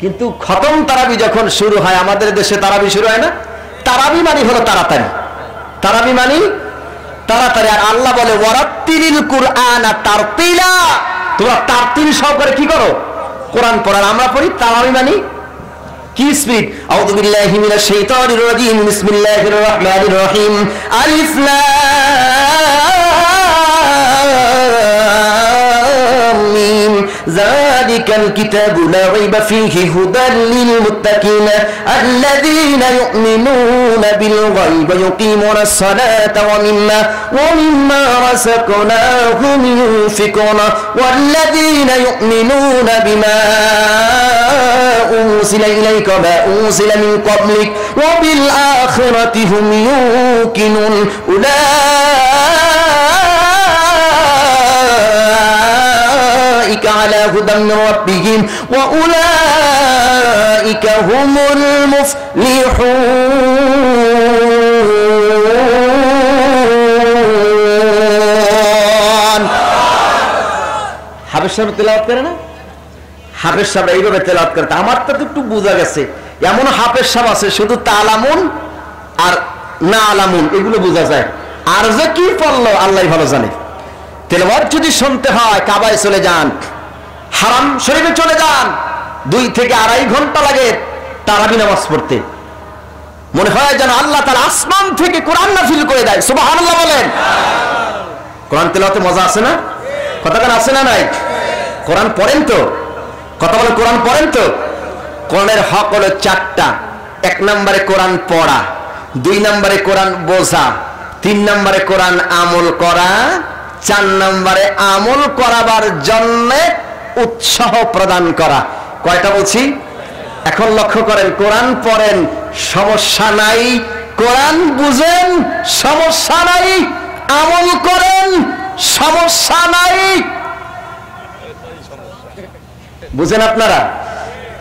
কিন্তু খতম তারাবি যখন শুরু হয়, আমাদের দেশে তারাবি শুরু হয় না? তারাবি মানে হলো তাড়াতাড়ি, তারাবি মানে তাড়াতাড়ি। আর আল্লাহ বলে ওয়ারাত্তিলিল কুরআনা তারতিলা, তোমরা তারতিল সহকারে কি করো? কোরআন পড়ার। আমরা পড়ি তারাবি মানে কি? স্পিড। আউযু বিল্লাহি মিনাশ শাইতানির রাজিম, বিসমিল্লাহির রহমানির রহিম, আলিফ লাম মিম, যালিকাল কিতাবু লা রাইবা ফীহি হুদাল লিল মুত্তাকিন আল্লাযীনা ইউমিনুনা বিল গায়বি ওয়া ইউকিমুনাস সালাতা ওয়া মিম্মা রাযাকনাহুম ইউনফিকুন ওয়াল্লাযীনা ইউমিনুনা বিমা উনজিলা ইলাইকা ওয়া উনজিলা মিন ক্বাবলিক ওয়া বিল আখিরাতি হুম ইউকিনুন উলাইকা আলা হুদাম মির রাব্বিহিম ওয়া উলাইকা হুমুল মুফলিহুন। হাফেজ সাহেব তেলাওয়াত করে না? হাফেজ সাহেবরা এইভাবে তেলাওয়াত করে, আমার তো একটু বোঝা গেছে। এমন হাফেজ সাহেব আছে শুধু তালামুন আর না আলামুন এগুলো বোঝা যায়, আর যে কি পড়লো আল্লাহ ভালো জানে। তেলাওয়াত যদি শুনতে হয় কাবায় চলে যান, হারাম শরীফে চলে যান, 2 থেকে 2.5 ঘন্টা লাগে তারাবি নামাজ পড়তে। মনে হয় যেন আল্লাহ তাআলা আসমান থেকে কোরআন নাযিল করে দেয়। সুবহানাল্লাহ বলেন। কোরআন তেলাওয়াতে মজা আছে না? কথা কেন আছে না নাই? কোরআন পড়েন তো? কথা বলে কোরআন পড়েন তো? কোরআনের হক হলো 4টা। 1 নম্বরে কোরআন পড়া, 2 নম্বরে কোরআন বোঝা, 3 নম্বরে কোরআন আমল করা, 4 নম্বরে আমল করাবার জন্য উৎসাহ প্রদান করা। কয়টা বলছি? এখন লক্ষ্য করেন, কোরআন পড়েন সমস্যা নাই, কোরআন বুঝেন সমস্যা নাই, আমল করেন সমস্যা নাই। বুঝেন আপনারা?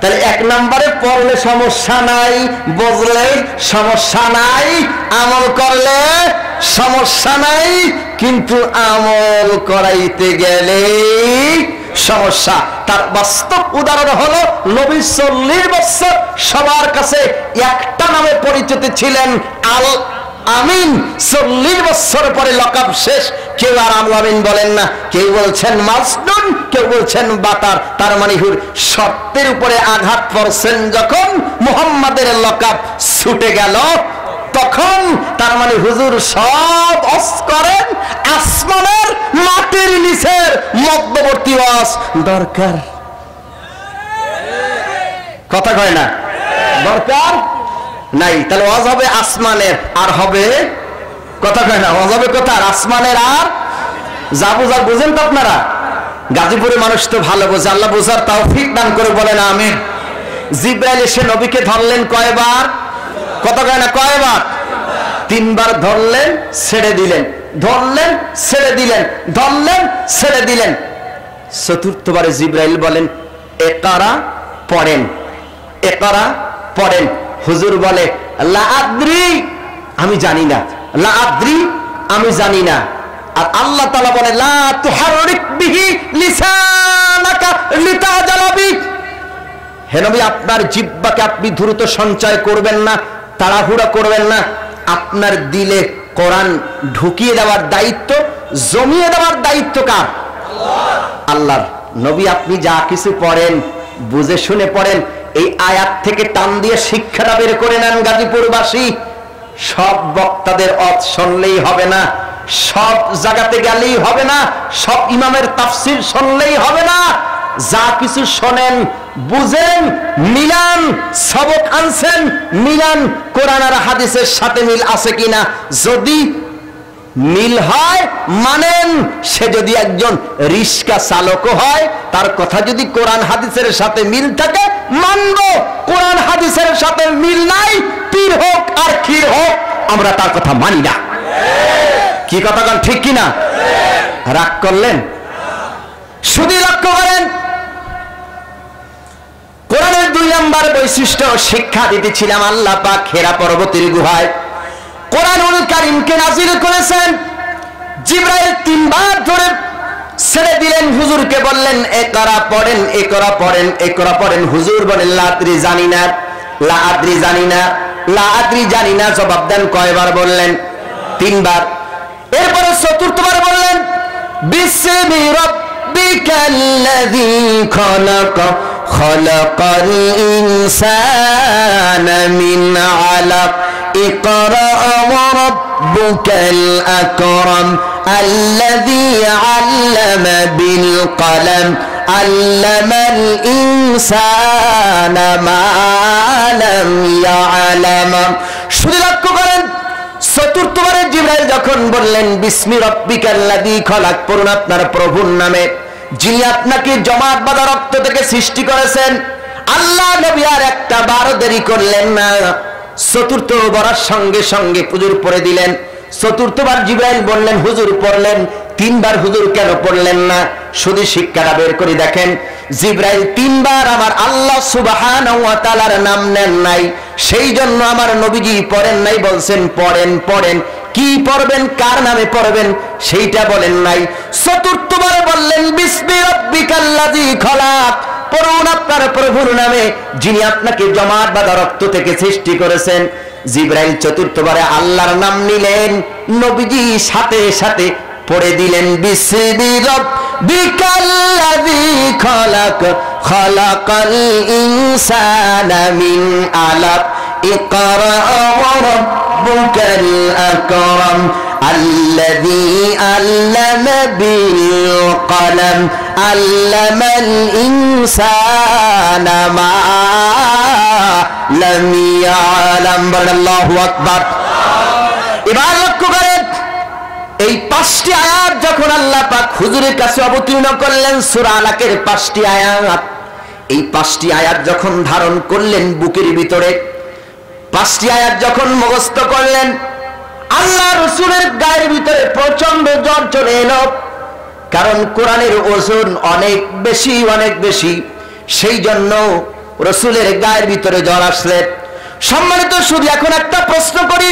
তাহলে 1 নম্বরে পড়লে সমস্যা নাই, বুঝলে সমস্যা নাই, আমল করলে সমস্যা নাই, কিন্তু আমল করাইতে গেলে সমস্যা। তার বাস্তব উদাহরণ হলো নবী 40 বছর সবার কাছে একটা নামে পরিচিত ছিলেন, আল আমিন। 40 বছর পরে লকব শেষ, কেউ আর আল আমিন বলেন না, কেউ বলছেন মাজনুন, কেউ বলছেন বাতার। তার মানে সত্যের উপরে আঘাত করছেন যখন মুহাম্মাদের লকব ছুটে গেল, তখন তার মানে হুজুর সব অস করেন, আসমানের মাটির নিচের মধ্যবর্তী ওয়াজ দরকার। কথা কয় না? দরকার নাই। তাহলে ওয়াজ হবে আসমানের, আর হবে কথা কয় না, ওয়াজ হবে কোথার? আসমানের। আর যা বুঝার বুঝেন তো আপনারা? গাজীপুরের মানুষ তো ভালো বোঝে, আল্লাহ বুঝার তৌফিক দান করে বলেন আমিন। জিবরাইল এসে নবীকে ধরলেন কয়বার? কথা কয় না, কয়বার? 3 বার ধরলেন, ছেড়ে দিলেন, ধরলেন, ছেড়ে দিলেন, ধরলেন, ছেড়ে দিলেন। 4র্থবারে জিবরাইল বলেন ইকরা পড়েন, ইকরা পড়েন। হুজুর বলে লা আদ্রি, আমি জানি না, লা আদ্রি, আমি জানি না। আর আল্লাহ তাআলা বলে লা তুহাররিক বিহি লিসানাকা লিতাজালা বিহি, হে নবী আপনার জিহ্বাকে আপনি দ্রুত সঞ্চয় করবেন না, তাড়াহুড়া করবেন না। আপনার দিলে কোরআন ঢুকিয়ে দেওয়ার দায়িত্ব, জমিয়ে দেওয়ার দায়িত্ব কার? আল্লাহর। নবী আপনি যা কিছু পড়েন বুঝে শুনে পড়েন। এই আয়াত থেকে টান দিয়ে শিক্ষাটা বের করে নেন গাজীপুরবাসী। সব বক্তাদের ওয়াজ শুনলেই হবে না, সব জায়গাতে গেলেই হবে না, সব ইমামের তাফসীর শুনলেই হবে না। যা কিছু শোনেন বুঝেন, মিলান, সবক আনছেন মিলান, কোরআন আর হাদিসের সাথে মিল আছে কিনা। যদি মিল হয় মানেন, সে যদি একজন রিক্সা চালকও হয়, তার কথা যদি কোরআন হাদিসের সাথে মিল থাকে মানব। কোরআন হাদিসের সাথে মিল নাই, পীর হোক আর ক্ষীর হোক, আমরা তার কথা মানি না। কি কথা বলেন, ঠিক কিনা? রাগ করলেন? শুধু লক্ষ্য করেন, কোরআনের 2 নম্বর বৈশিষ্ট্য শিক্ষা দিতেছিলাম। আল্লাহ পাক হেরা পর্বতের গুহায় কোরআনুল কারীমকে নাযিল করেছেন। জিবরাইল 3 বার ধরে ছেড়ে দিলেন, হুজুরকে বললেন ইকরা পড়েন, ইকরা পড়েন, ইকরা পড়েন। হুজুর বলেন লা আদ্রি, জানি না, লা আদ্রি, জানি না, লা আদ্রি, জানি না। জবাব দেন কয়বার বললেন? 3 বার। এরপরে 4র্থবার বললেন বিসমি রাব্বিকাল্লাযী খালাক খালাকাল ইনসানা মিন আলাক ইকরা ওয়া রাব্বুকাল আকরাম আল্লাযী আল্লামা বিল কলম আল্লামাল ইনসানা মা লাম ইয়ালাম। শুধু লক্ষ্য করেন, 4র্থবারে জিবরাইল যখন বললেন বিসমি রাব্বিকাল্লাযী খালাক, পড়ুন আপনার প্রভুর নামে যিনি আপনাকে জমাট বাঁধা রক্ত থেকে সৃষ্টি করেছেন। আল্লাহ নবী আর একটা বারও দেরি করলেন না, 4র্থবার সঙ্গে সঙ্গে হুজুর পড়ে দিলেন। 4র্থবার জিবরাইল বললেন হুজুর পড়লেন, 3 বার হুজুর কেন পড়লেন না? শুধু শিক্ষাটা বের করে দেখেন, জিবরাইল 3 বার আমার আল্লাহ সুবহানাহু ওয়া তাআলার নাম নেন নাই, সেই জন্য আমার নবীজি পড়েন নাই। বলছেন পড়েন, পড়েন, কি পড়বেন, কার নামে পড়বেন সেইটা বলেন নাই। 4র্থবারে বললেন বিসমি রাব্বিকাল্লাযী খালাক, পড়ুন আপনার প্রভুর নামে, যিনি আপনাকে জমাট বাঁধা রক্ত থেকে সৃষ্টি করেছেন। জিবরাইল চতুর্থবারে আল্লাহর নাম নিলেন, নবীজি সাথে সাথে পড়ে দিলেন বিসমি রাব্বিকাল্লাযী খালাক খালাকাল ইনসানা মিন আলাক ইকরা ওয়া রাব্বুকাল আকরাম আল্লাযী আল্লামা বিল কলম আল্লামাল ইনসানা মা লাম ইয়ালাম। আল্লাহু আকবার। এবার লক্ষ্য করেন, এই 5টি আয়াত যখন আল্লাহ পাক হুজুরের কাছে অবতীর্ণ করলেন, সূরা আলাকের 5টি আয়াত, এই 5টি আয়াত যখন ধারণ করলেন বুকের ভিতরে, 5টি আয়াত যখন মুখস্থ করলেন, আল্লাহ রাসূলের গায়ের ভিতরে প্রচন্ড জ্বর চলে এলো। কারণ কোরআনের ওজন অনেক বেশি, অনেক বেশি, সেই জন্য রাসূলের গায়ের ভিতরে জ্বর আসলে। সম্মানিত শুধু এখন একটা প্রশ্ন করি,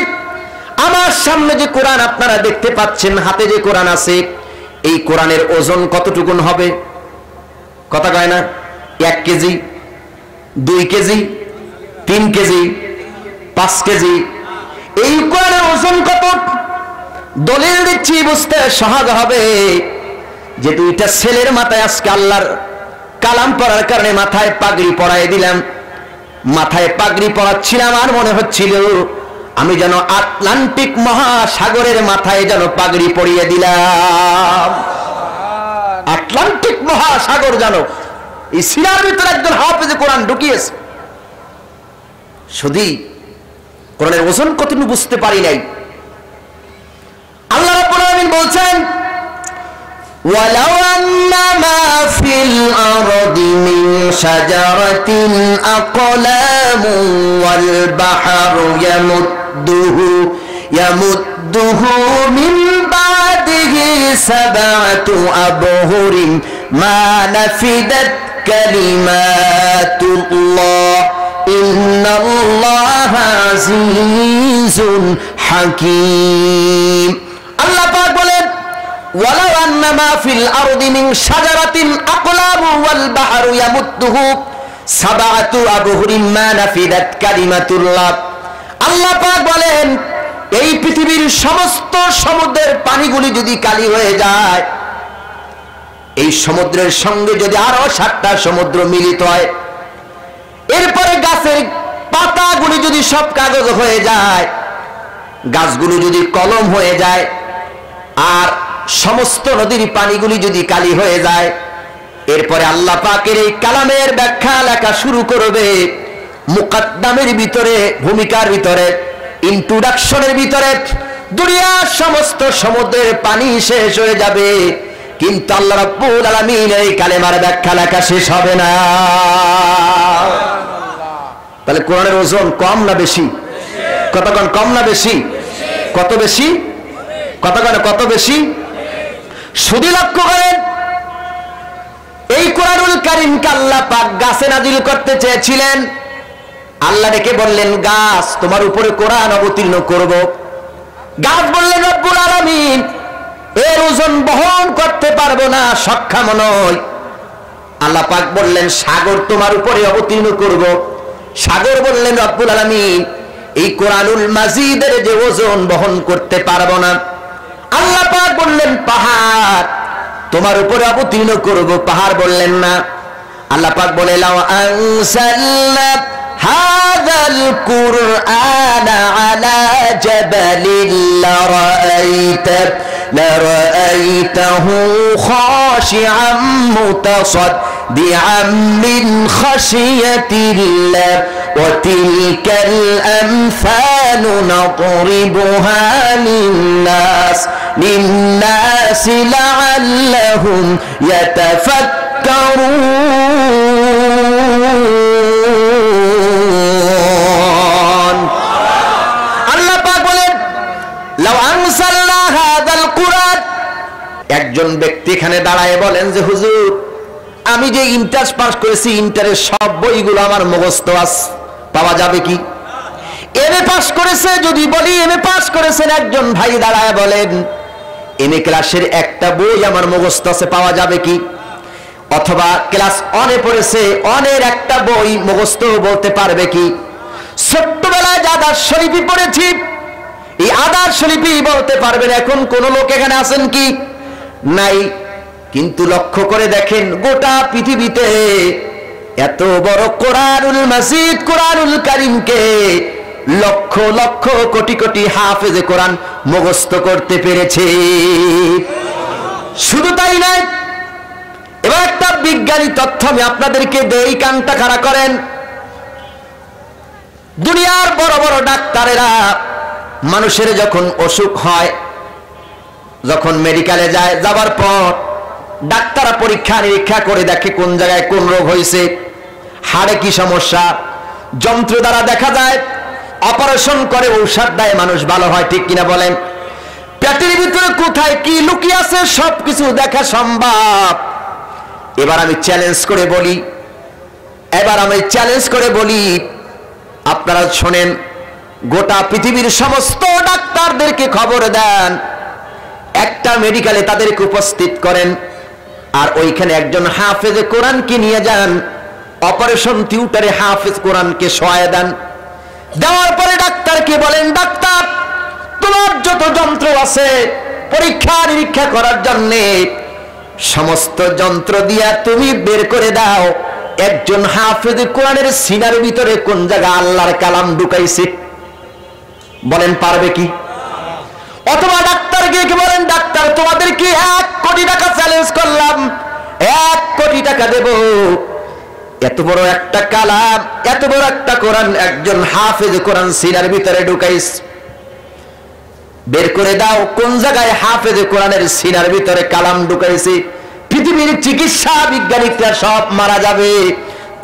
আমার সামনে যে কোরআন আপনারা দেখতে পাচ্ছেন, হাতে যে কোরআন আছে, এই কোরআনের ওজন কতটুকুন হবে? কথা কয় না? 1 কেজি, 2 কেজি, 3 কেজি, 5 কেজি? এই কোরআনের ওজন কত? দলিল দিচ্ছি, বুঝতে সহজ হবে। যে দুইটা ছেলের মাথায় আজকে আল্লাহর কালাম পড়ার কারণে মাথায় পাগড়ি পরাই দিলাম। মাথায় পাগড়ি পরাচ্ছিলাম আর মনে হচ্ছিল আমি যেন আটলান্টিক মহাসাগরের মাথায় যেন পাগড়ি পরিয়ে দিলাম। আটলান্টিক মহাসাগর যেন এই সিনার ভিতরে একজন হাফেজে কোরআন ঢুকিয়েছে। শুধু কোরআনের ওজন কতটুকু বুঝতে পারি নাই। আল্লাহ রাব্বুল আলামিন বলছেন, ওয়ালাউ আন্না মা ফিল আরদি মিন শাজারাতিন আকলামু ওয়াল বাহরু ইয়ামুদ্দুহু মিন বাদিহি সাবআতু আবহুরিন মা নাফিদাত কালিমাতুল্লাহ ইন্নাল্লাহা আজিজুন হাকীম। আল্লাহ পাক বলেন, ওয়ালাউ আন্না মা ফিল আরদি মিন শাজারাতিন আকলামু ওয়াল বাহরু ইয়ামুদ্দুহু সাবআতু আবহুরিন মা নাফিদাত কালিমাতুল্লাহ। আল্লাহ পাক বলেন, এই পৃথিবীর সমস্ত সমুদ্রের পানিগুলি যদি কালি হয়ে যায়, এই সমুদ্রের সঙ্গে যদি আরো 7টা সমুদ্র মিলিত হয়, এরপরে গাছের পাতাগুলি যদি সব কাগজ হয়ে যায়, গাছগুলো যদি কলম হয়ে যায়, আর সমস্ত নদীর পানিগুলি যদি কালি হয়ে যায়, এরপরে আল্লাহ পাকের এই কালামের ব্যাখ্যা লেখা শুরু করবে। মুকদ্দমের ভিতরে, ভূমিকার ভিতরে, ইন্ট্রোডাকশনের ভিতরে দুনিয়ার সমস্ত সমুদ্রের পানি শেষ হয়ে যাবে, কিন্তু আল্লাহ রাব্বুল আলামিন এই কালেমার ব্যাখ্যা লেখা শেষ হবে না। তাহলে কোরআনের ওজন কম না বেশি? কতক্ষণ কম না বেশি? কত বেশি? কতক্ষণ কত বেশি? শুধু লক্ষ্য করেন, এই কোরআনুল কারীমকে আল্লাহ পাক গাছে নাজিল করতে চেয়েছিলেন। আল্লাহ ডেকে বললেন, গাছ তোমার উপরে কোরআন অবতীর্ণ করব। গাছ বললেন, রব্বুল আলামিন এর ওজন বহন করতে পারবো না, সক্ষম নই। আল্লাহ পাক বললেন, সাগর তোমার উপরে অবতীর্ণ করব। সাগর বললেন, রব্বুল আলামিন এই কোরআনুল মাজিদের যে ওজন বহন করতে পারবো না। আল্লাহ পাক বললেন, পাহাড় তোমার উপরে অবতীর্ণ করব। পাহাড় বললেন না। আল্লাহ পাক বলে, লাউ আনসালনা হাযাল কুরআনা আলা জাবালিন লারাআইতাহু খাশিআম মুতাসাদ্দিআম মিন খাশিয়াতিল্লাহ ওয়া তিলকাল আমসালু নাদরিবুহা লিন্নাস লাআল্লাহুম ইয়াতাফাক্কারুন। আল্লাহ পাক বলেন, লাউ আনসালনা হাযাল কুরআন। একজন ব্যক্তি এখানে দাঁড়ায় বলেন যে, হুজুর আমি যে ইন্টার পাস করেছি, ইন্টারের সব বইগুলো আমার মুখস্থ আছে, পাওয়া যাবে কি? এমএ পাস করেছে, যদি বলি এমএ পাস করেছেন, একজন ভাই দাঁড়ায় বলেন, এমএ ক্লাসের একটা বই আমার মুখস্থ আছে, পাওয়া যাবে কি? অথবা ক্লাস 1 এ পড়েছে, 1 এর একটা বই মুখস্থ বলতে পারবে কি? ছোট্টবেলায় আদার শরীফই পড়েছি, এই আদার শরীফই বলতে পারবেন। এখন কোন লোক এখানে আছেন কি? নাই। কিন্তু লক্ষ্য করে দেখেন, গোটা পৃথিবীতে এত বড় কোরআনুল মাজিদ, কোরআনুল কারীমকে লক্ষ লক্ষ কোটি কোটি হাফেজে কোরআন মুখস্থ করতে পেরেছে। শুধু তাই নয়, এবার একটা বিজ্ঞানী তথ্য আমি আপনাদেরকে দেই, কানটা খাড়া করেন। দুনিয়ার বড় বড় ডাক্তারেরা মানুষের যখন অসুখ হয়, যখন মেডিকেলে যায়, যাবার পর ডাক্তাররা পরীক্ষা নিরীক্ষা করে দেখে কোন জায়গায় কোন রোগ হয়েছে, হাড়ে কি সমস্যা, যন্ত্র দ্বারা দেখা যায়, অপারেশন করে ঔষধ দেয়, মানুষ ভালো হয়। ঠিক কিনা বলেন? পেটের ভিতরে কোথায় কি লুকিয়ে আছে সবকিছু দেখা সম্ভব। এবার আমি চ্যালেঞ্জ করে বলি, আপনারা শোনেন, গোটা পৃথিবীর সমস্ত ডাক্তারদেরকে খবর দেন, একটা মেডিকেলে তাদেরকে উপস্থিত করেন, আর ওইখানে একজন হাফেজে কোরআনকে নিয়ে যান, অপারেশন থিয়েটারে হাফেজ কোরআনকে শোয়ায় দেন। দেওয়ার পরে ডাক্তারকে বলেন, ডাক্তার, তোমার যত যন্ত্র আছে পরীক্ষা নিরীক্ষা করার জন্য, সমস্ত যন্ত্র দিয়া তুমি বের করে দাও একজন হাফেজ কোরআনের সিনার ভিতরে কোন জায়গা আল্লাহর কালাম ঢুকাইছে। বলেন পারবে কি? অথবা ডাক্তারকে বলেন, ডাক্তার, তোমাদেরকে 1 কোটি টাকা চ্যালেঞ্জ করলাম, 1 কোটি টাকা দেব, এত বড় একটা কালাম, এত বড় একটা কোরআন একজন হাফেজ কোরআন সিনার ভিতরে ঢুকাইস, বের করে দাও কোন জায়গায় হাফেজ কোরআনের সিনার ভিতরে কালাম ঢুকাইছে। পৃথিবীর চিকিৎসা বিজ্ঞানীরা সব মারা যাবে,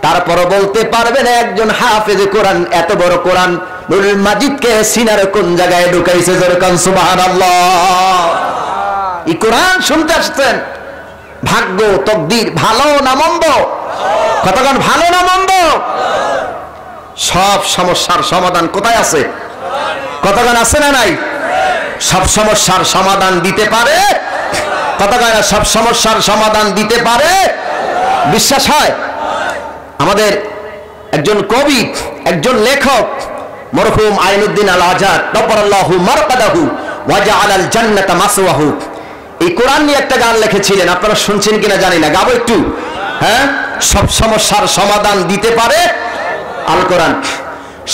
তারপরও বলতে পারবে না একজন হাফেজ কোরআন এত বড় কোরআন নুরুল মাজিদকে সিনার কোন জায়গায় ঢুকাইছে। যেরকম সুবহানাল্লাহ। এই কোরআন শুনতে আসছেন, ভাগ্য তকদির ভালো না মন্দ? কতক্ষণ ভালো না মন্দ? সব সমস্যার সমাধান কোথায় আছে? কতক্ষণ আছে না নাই? সব সমস্যার সমাধান দিতে পারে। কতক্ষণ সব সমস্যার সমাধান দিতে পারে? বিশ্বাস হয়? আমাদের একজন কবি, একজন লেখক মরহুম আইনুদ্দিন আল আজাদ নব্বরাল্লাহু মারকাদাহু ওয়া জাআলাল জান্নাতা মাসওয়াহু, এই কোরআন নিয়ে একটা গান লিখেছিলেন, আপনারা শুনছেন কিনা জানি না, গাবো একটু। হ্যাঁ, সব সমস্যার সমাধান দিতে পারে আল কোরআন।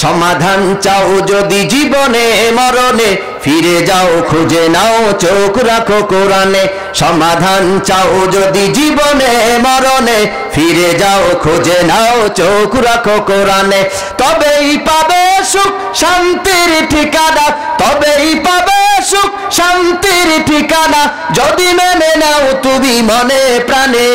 সমাধান চাও যদি জীবনে মরণে, ফিরে যাও খুঁজে নাও চোখ রাখো কোরআনে। সমাধান চাও যদি জীবনে মরণে, ফিরে যাও খুঁজে নাও চোখ রাখো কোরআনে। তবেই পাবে সুখ শান্তির ঠিকানা, তবেই পাবে সুখ শান্তির ঠিকানা, যদি মেনে নাও তুমি মনে প্রাণে।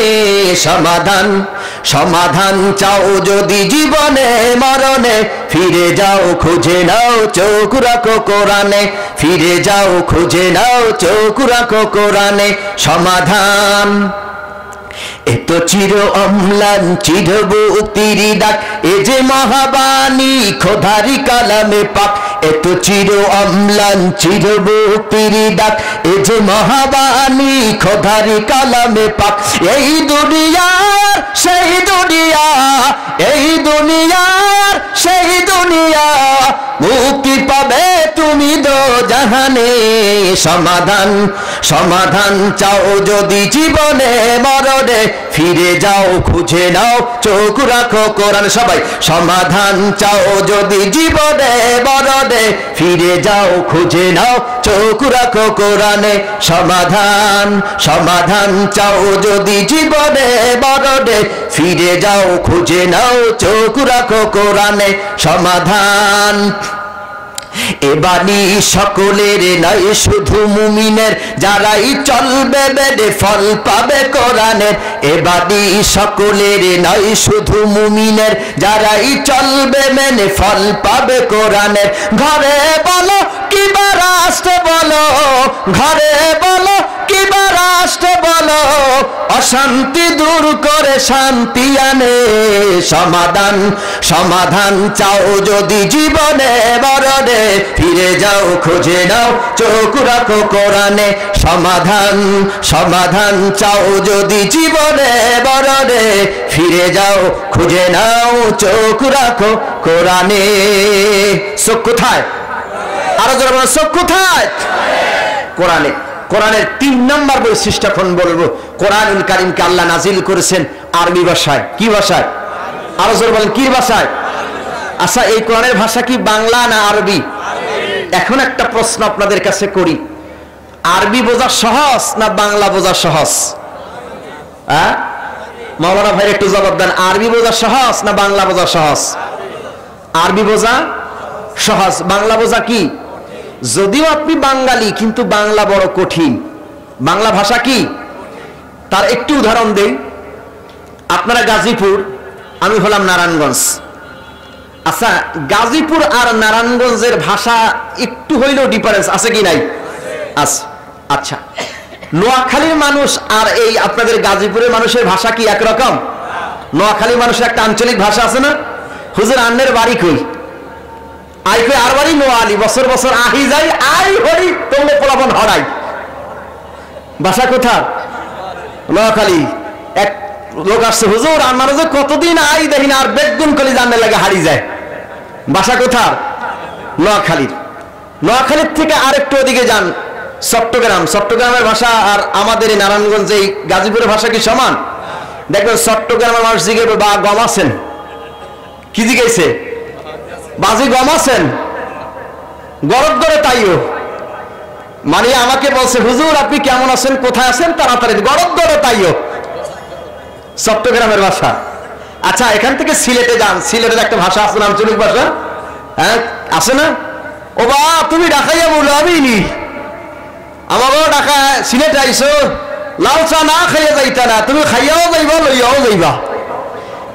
সমাধান চাও যদি জীবনে মরণে, ফিরে যাও খুঁজে নাও চোখ রাখো কোরআনে। ফিরে যাও খুঁজে নাও চোখ রাখো কোরআনে। সমাধান এত চির অম্লান চির মুক্তির ডাক, এ যে মহাবাণী খোদারি কালামে পাক। এত চির অম্লান চির মুক্তির ডাক, এ যে মহাবাণী খোদারি কালামে পাক। এই দুনিয়ার সেই দুনিয়া, এই দুনিয়ার সেই দুনিয়া, মুক্তি পাবে তুমি দো জাহানে। সমাধান চাও যদি জীবনে মরণে, ফিরে যাও খুঁজে নাও চোখ রাখো কোরআন। সবাই সমাধান চাও যদি জীবনে মরণে, ফিরে যাও খুঁজে নাও চোখ রাখো কোরআনে। সমাধান চাও যদি জীবনে মরণে, ফিরে যাও খুঁজে নাও চোখ রাখো কোরআনে। সমাধান এ বাণী সকলের নয় শুধু মুমিনের, যারাই চলবে মেনে ফল পাবে কোরআনের। এ বাণী সকলের নয় শুধু মুমিনের, যারাই চলবে মেনে ফল পাবে কোরআনের। ঘরে বলো কিংবা রাষ্ট্রে বলো, ঘরে বলো কিবা রাষ্ট্র বলো অশান্তি দূর করে শান্তি আনে, সমাধান সমাধান চাও যদি জীবনে মরণে, ফিরে যাও খুঁজে নাও চোখ রাখো কোরআনে, সমাধান সমাধান চাও যদি জীবনে মরণে, ফিরে যাও খুঁজে নাও চোখ রাখো কোরআনে। চোখ কোথায়? আরো জোরে বলো, চোখ কোথায়? কোরআনে। কোরআনের 3 নম্বর বৈশিষ্ট্য এখন বলবো। কোরআনুল কারীমকে আল্লাহ নাজিল করেছেন আরবি ভাষায়। কি ভাষায়? আরো জোরে বলেন, কি ভাষায়? আচ্ছা, এই কোরআনের ভাষা কি বাংলা না আরবি? এখন একটা প্রশ্ন আপনাদের কাছে করি, আরবি বোঝা সহজ না বাংলা বোঝা সহজ? হ্যাঁ, মাওলানা ভাই একটু জবাব দেন, আরবি বোঝা সহজ না বাংলা বোঝা সহজ? আরবি বোঝা সহজ, বাংলা বোঝা কি? যদিও আপনি বাঙালি, কিন্তু বাংলা বড় কঠিন। বাংলা ভাষা কি, তার একটু উদাহরণ দেই। আপনারা গাজীপুর, আমি হলাম নারায়ণগঞ্জ। আচ্ছা, গাজীপুর আর নারায়ণগঞ্জের ভাষা একটু হইলেও ডিফারেন্স আছে কি নাই? আছে। আচ্ছা, নোয়াখালীর মানুষ আর এই আপনাদের গাজীপুরের মানুষের ভাষা কি একরকম? নোয়াখালীর মানুষের একটা আঞ্চলিক ভাষা আছে না, হুজুর আন্নের বাড়ি কই, আই কই আর বাড়ি নোয়ালি, বছর বছর আহি যাই, আই হরি তোমরা পোলাপন হরাই। ভাষা কোথা? নোয়াখালী। এক লোক আসছে, হুজুর আমার যে কতদিন আই দেখি না, আর বেগুন কলি জানলে লাগে হারি যায়। ভাষা কোথা? নোয়াখালীর। নোয়াখালীর থেকে আরেকটু ওদিকে যান, চট্টগ্রাম। চট্টগ্রামের ভাষা আর আমাদের এই নারায়ণগঞ্জ এই গাজীপুরের ভাষা কি সমান? দেখবেন চট্টগ্রামের মানুষ জিজ্ঞেস বা গম আছেন, কি জিজ্ঞেসে? বাজি গম আছেন? গরদ ধরে তাইও, মানে আমাকে বলছে হুজুর আপনি কেমন আছেন, কোথায় আছেন, তাড়াতাড়ি গরদ ধরে তাইও, চট্টগ্রামের ভাষা। আচ্ছা, এখান থেকে সিলেটে যান, সিলেটের একটা ভাষা আছে না, আঞ্চলিক ভাষা, হ্যাঁ আছে না? ও বা তুমি ঢাকাইয়া বলো, আমি নি আমারও ঢাকা সিলেটে আইসো, লাল চা না খাইয়া যাইতা না, তুমি খাইয়াও যাইবা লইয়াও যাইবা।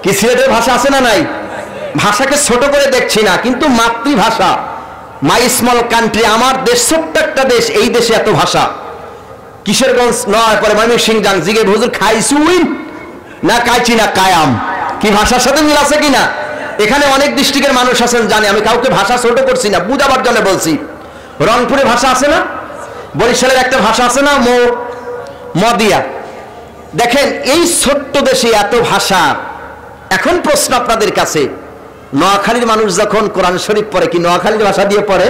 কি সিলেটের ভাষা আছে না নাই? ভাষাকে ছোট করে দেখছি না, কিন্তু মাতৃভাষা, মাই স্মল কান্ট্রি, আমার দেশ ছোট্ট একটা দেশ, এই দেশে এত ভাষা। কিশোরগঞ্জ নয়, পরে ময়মনসিংহ যান, জিগে হুজুর খাইছুইন না খাইছি না কায়াম, কি ভাষার সাথে মিল আছে কিনা? এখানে অনেক ডিস্ট্রিক্টের মানুষ আছেন জানে, আমি কাউকে ভাষা ছোট করছি না, বুঝাবার জন্য বলছি। রংপুরে ভাষা আছে না, বরিশালের একটা ভাষা আছে না, মদিয়া। দেখেন এই ছোট্ট দেশে এত ভাষা। এখন প্রশ্ন আপনাদের কাছে, নোয়াখালীর মানুষ যখন কোরআন শরীফ পড়ে, কি নোয়াখালীর ভাষা দিয়ে পড়ে?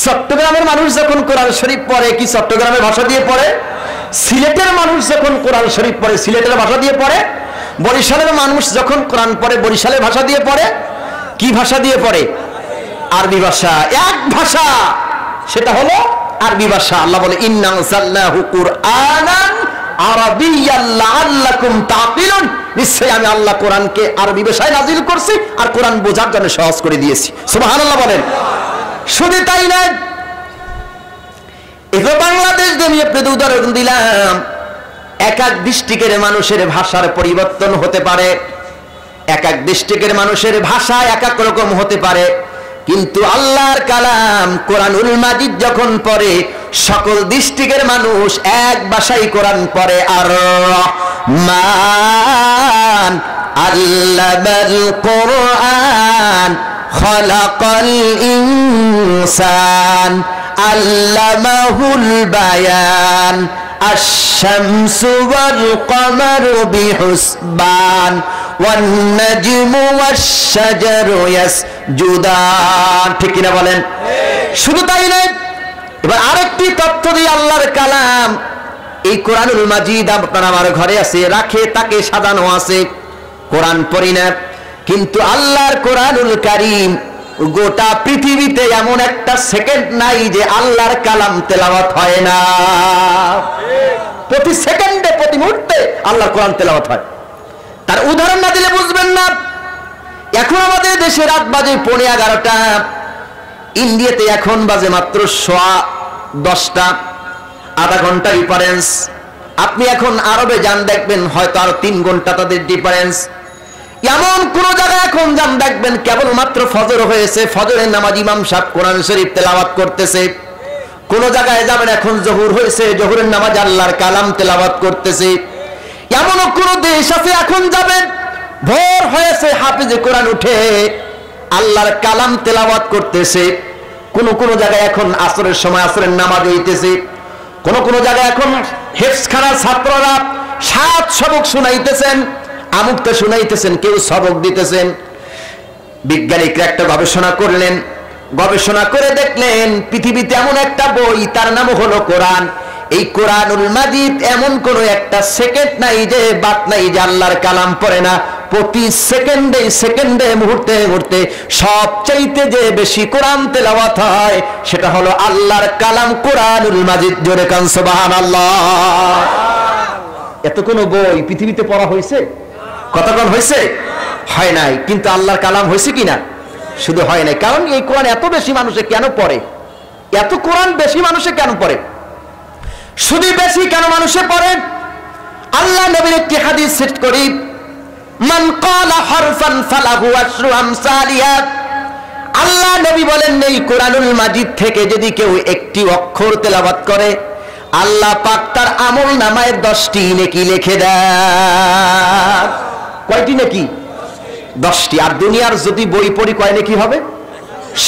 চট্টগ্রামের মানুষ যখন কোরআন শরীফ পড়ে, কি চট্টগ্রামের ভাষা দিয়ে পড়ে? সিলেটের মানুষ যখন কোরআন শরীফ পড়ে, সিলেটের ভাষা দিয়ে পড়ে। বরিশালের মানুষ যখন কোরআন পড়ে, বরিশালের ভাষা দিয়ে পড়ে। কি ভাষা দিয়ে পড়ে? আরবি ভাষা। এক ভাষা, সেটা হলো আরবি ভাষা। আল্লাহ বলে ইন্না আনজালনাহু কুরআনান আরাবিয়্যান লাআল্লাকুম তাকিলুন, নিশ্চয়ই আমি আল্লাহ কোরআনকে আরবি ভাষায় নাজিল করছি আর কোরআন বোঝার জন্য সহজ করে দিয়েছি। সুবহানাল্লাহ বলেন। শুধু তাই না, এটা বাংলাদেশ আমি আপনাদের উদাহরণ দিলাম। এক এক ডিস্ট্রিক্টের মানুষের ভাষার পরিবর্তন হতে পারে, এক এক ডিস্ট্রিক্টের মানুষের ভাষা এক এক রকম হতে পারে, কিন্তু আল্লাহর কালাম কোরআনুল মাজিদ যখন পড়ে, সকল ডিস্ট্রিক্টের মানুষ এক ভাষায় কোরআন পড়ে। আর রহমান আল্লামাল কোরআন খালাকাল ইনসান আল্লামাহুল বায়ান আশ-শামসু ওয়াল কমারু বিহুসবান ওয়ান নাজমু ওয়াশ-শাজারু ইয়াসজুদান। ঠিক কিনা বলেন? শুধু তাই নয়, এবার আরেকটি তথ্য দিয়ে আল্লাহর কালাম এই কোরআনুল মাজিদ আপনার আমার ঘরে আছে, রাখে, তাকে সাজানো আছে, কোরআন পড়ি না, কিন্তু আল্লাহর কোরআনুল কারীম গোটা পৃথিবীতে এমন একটা সেকেন্ড নাই যে আল্লাহর কালাম তেলাওয়াত হয় না। প্রতি সেকেন্ডে, প্রতি মুহূর্তে আল্লাহর কোরআন তেলাওয়াত হয়। তার উদাহরণ না দিলে বুঝবেন না। এখন আমাদের দেশে রাত বাজে 11:30, ইন্ডিয়াতে এখন বাজে মাত্র 10:15, আধা ঘন্টা ডিফারেন্স। আপনি এখন আরবে যান, দেখবেন হয়তো আরো 3 ঘন্টা তাদের ডিফারেন্স। এমন কোন জায়গায় এখন যান, দেখবেন কেবলমাত্র ফজর হয়েছে, ফজরের নামাজ ইমাম সাহেব কোরআন শরীফ তেলাওয়াত করতেছে, কোন জায়গায় যাবেন, এখন জোহর হয়েছে, জোহরের নামাজ আল্লাহর কালাম তেলাওয়াত করতেছে। এমনও কোন দেশ আছে এখন যাবেন, ভোর হয়েছে, হাফেজে কোরআন উঠে আল্লাহর কালাম তেলাওয়াত করতেছে। কোন কোন জায়গায় এখন আসরের সময় আসরের নামাজ হইতেছে। কোন কোন জায়গায় এখন হেফজখানার ছাত্ররা 7 সবক শুনাইতেছেন, আমুকটা শুনাইতেছেন, কেউ সবক দিতেছেন। বিজ্ঞানীরা একটা গবেষণা করলেন, গবেষণা করে দেখলেন পৃথিবীতে এমন একটা বই, তার নাম হলো কোরআন। এই কোরআনুল মাজিদ এমন কোন একটা সেকেন্ড নাই যে বাদ নাই যে আল্লাহর কালাম পড়ে না। প্রতি সেকেন্ডে সেকেন্ডে, মুহূর্তে মুহূর্তে সবচাইতে যে বেশি কোরআন তেলাওয়াত হয় সেটা হলো আল্লাহর কালাম কোরআনুল মাজিদ। জোরে কান সুবহানাল্লাহ। এত কোন বই পৃথিবীতে পড়া হয়েছে? কতক্ষণ হয়েছে? হয় নাই। কিন্তু আল্লাহর কালাম হয়েছে কিনা? শুধু হয় নাই। কারণ এই কোরআন এত বেশি মানুষে কেন পড়ে? এত কোরআন বেশি মানুষে কেন পড়ে? শুধু বেশি কেন মানুষে পড়ে? আল্লাহ নবীর একটি হাদিস সেট করি, মান ক্বালা হারফান ফালাহু আশরু আমসালিহা। আল্লাহ নবী বলেন, এই কোরআনুল মাজিদ থেকে যদি কেউ একটি অক্ষর তেলাওয়াত করে, আল্লাহ পাক তার আমলনামায় 10টি নেকি লিখে দেন। কয়টি নেকি? 10টি। আর দুনিয়ার যদি বই পড়ি কয় নেকি হবে?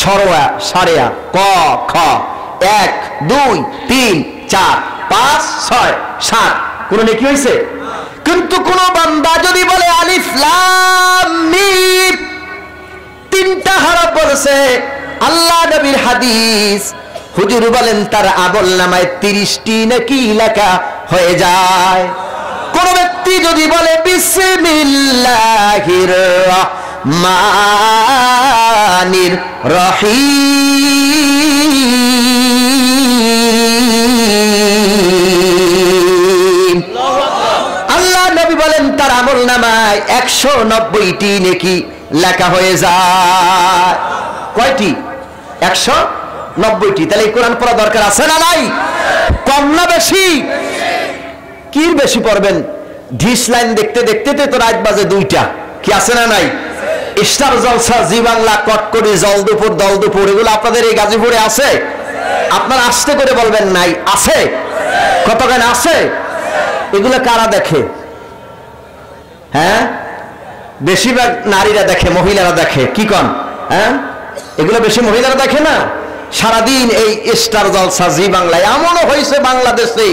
সরোয়া, সারেয়া, ক, খ, 1, 2, 3, 4, 5, 6, 7, কোন নেকি হইছে? কিন্তু কোন বান্দা যদি বলে আলিফ লাম মিম, 3টা হরফ বলছে, আল্লাহ নবীর হাদিস, হুজুর বলেন তার আমলনামায় 30টি নেকি লেখা হয়ে যায়। কোন ব্যক্তি যদি বলে বিসমিল্লাহির রহমানির রহিম, আল্লাহ নবী বলেন তার আমলনামায় 190টি নেকি লেখা হয়ে যায়। কয়টি? 190টি। তাহলে এই কোরআন পড়া দরকার আছে না নাই? কম না বেশি? কি বেশি পড়বেন? ঢিস লাইন দেখতে দেখতে তো রাত বাজে 2টা। কি আছে না নাই? স্টার জলসা, জি বাংলা, কটকটি, জলদুপুর, দলদুপুর, এগুলো আপনাদের এই গাজীপুরে আছে? আপনারা আস্তে করে বলবেন নাই। আছে? কতখানি আছে? এগুলো কারা দেখে? হ্যাঁ, বেশিরভাগ নারীরা দেখে, মহিলারা দেখে। কি কন? হ্যাঁ, এগুলো বেশি মহিলারা দেখে না? সারাদিন এই স্টার জলসা, জি বাংলা, এমনও হয়েছে বাংলাদেশে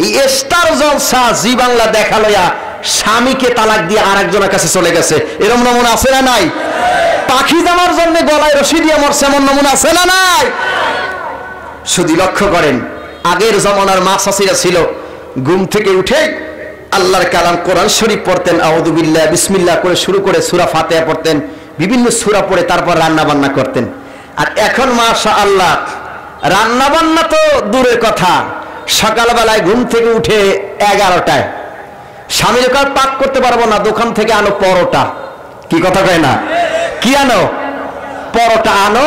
এই স্টার জলসা, জি বাংলা দেখা লইয়া স্বামীকে তালাক দিয়ে আরেকজনের কাছে চলে গেছে। এরকম নমুনা আছে না নাই? পাখি জামার জন্য গলায় রশি দিয়ে মরছে, এমন নমুনা আছে না নাই? শুধু লক্ষ্য করেন, আগের জমানার মা চাচিরা ছিল, ঘুম থেকে উঠে আল্লাহর কালাম কোরআন শরীফ পড়তেন, আউযু বিল্লাহ বিসমিল্লাহ করে শুরু করে সূরা ফাতিহা পড়তেন, বিভিন্ন সূরা পড়ে তারপর রান্না বান্না করতেন। আর এখন মাশাআল্লাহ রান্না বান্না তো দূরের কথা, সকালবেলায় ঘুম থেকে উঠে 11টায় স্বামীর কার পাক করতে পারবো না, দোকান থেকে আনো পরোটা। কি কথা কয় না? কি আনো? পরোটা আনো,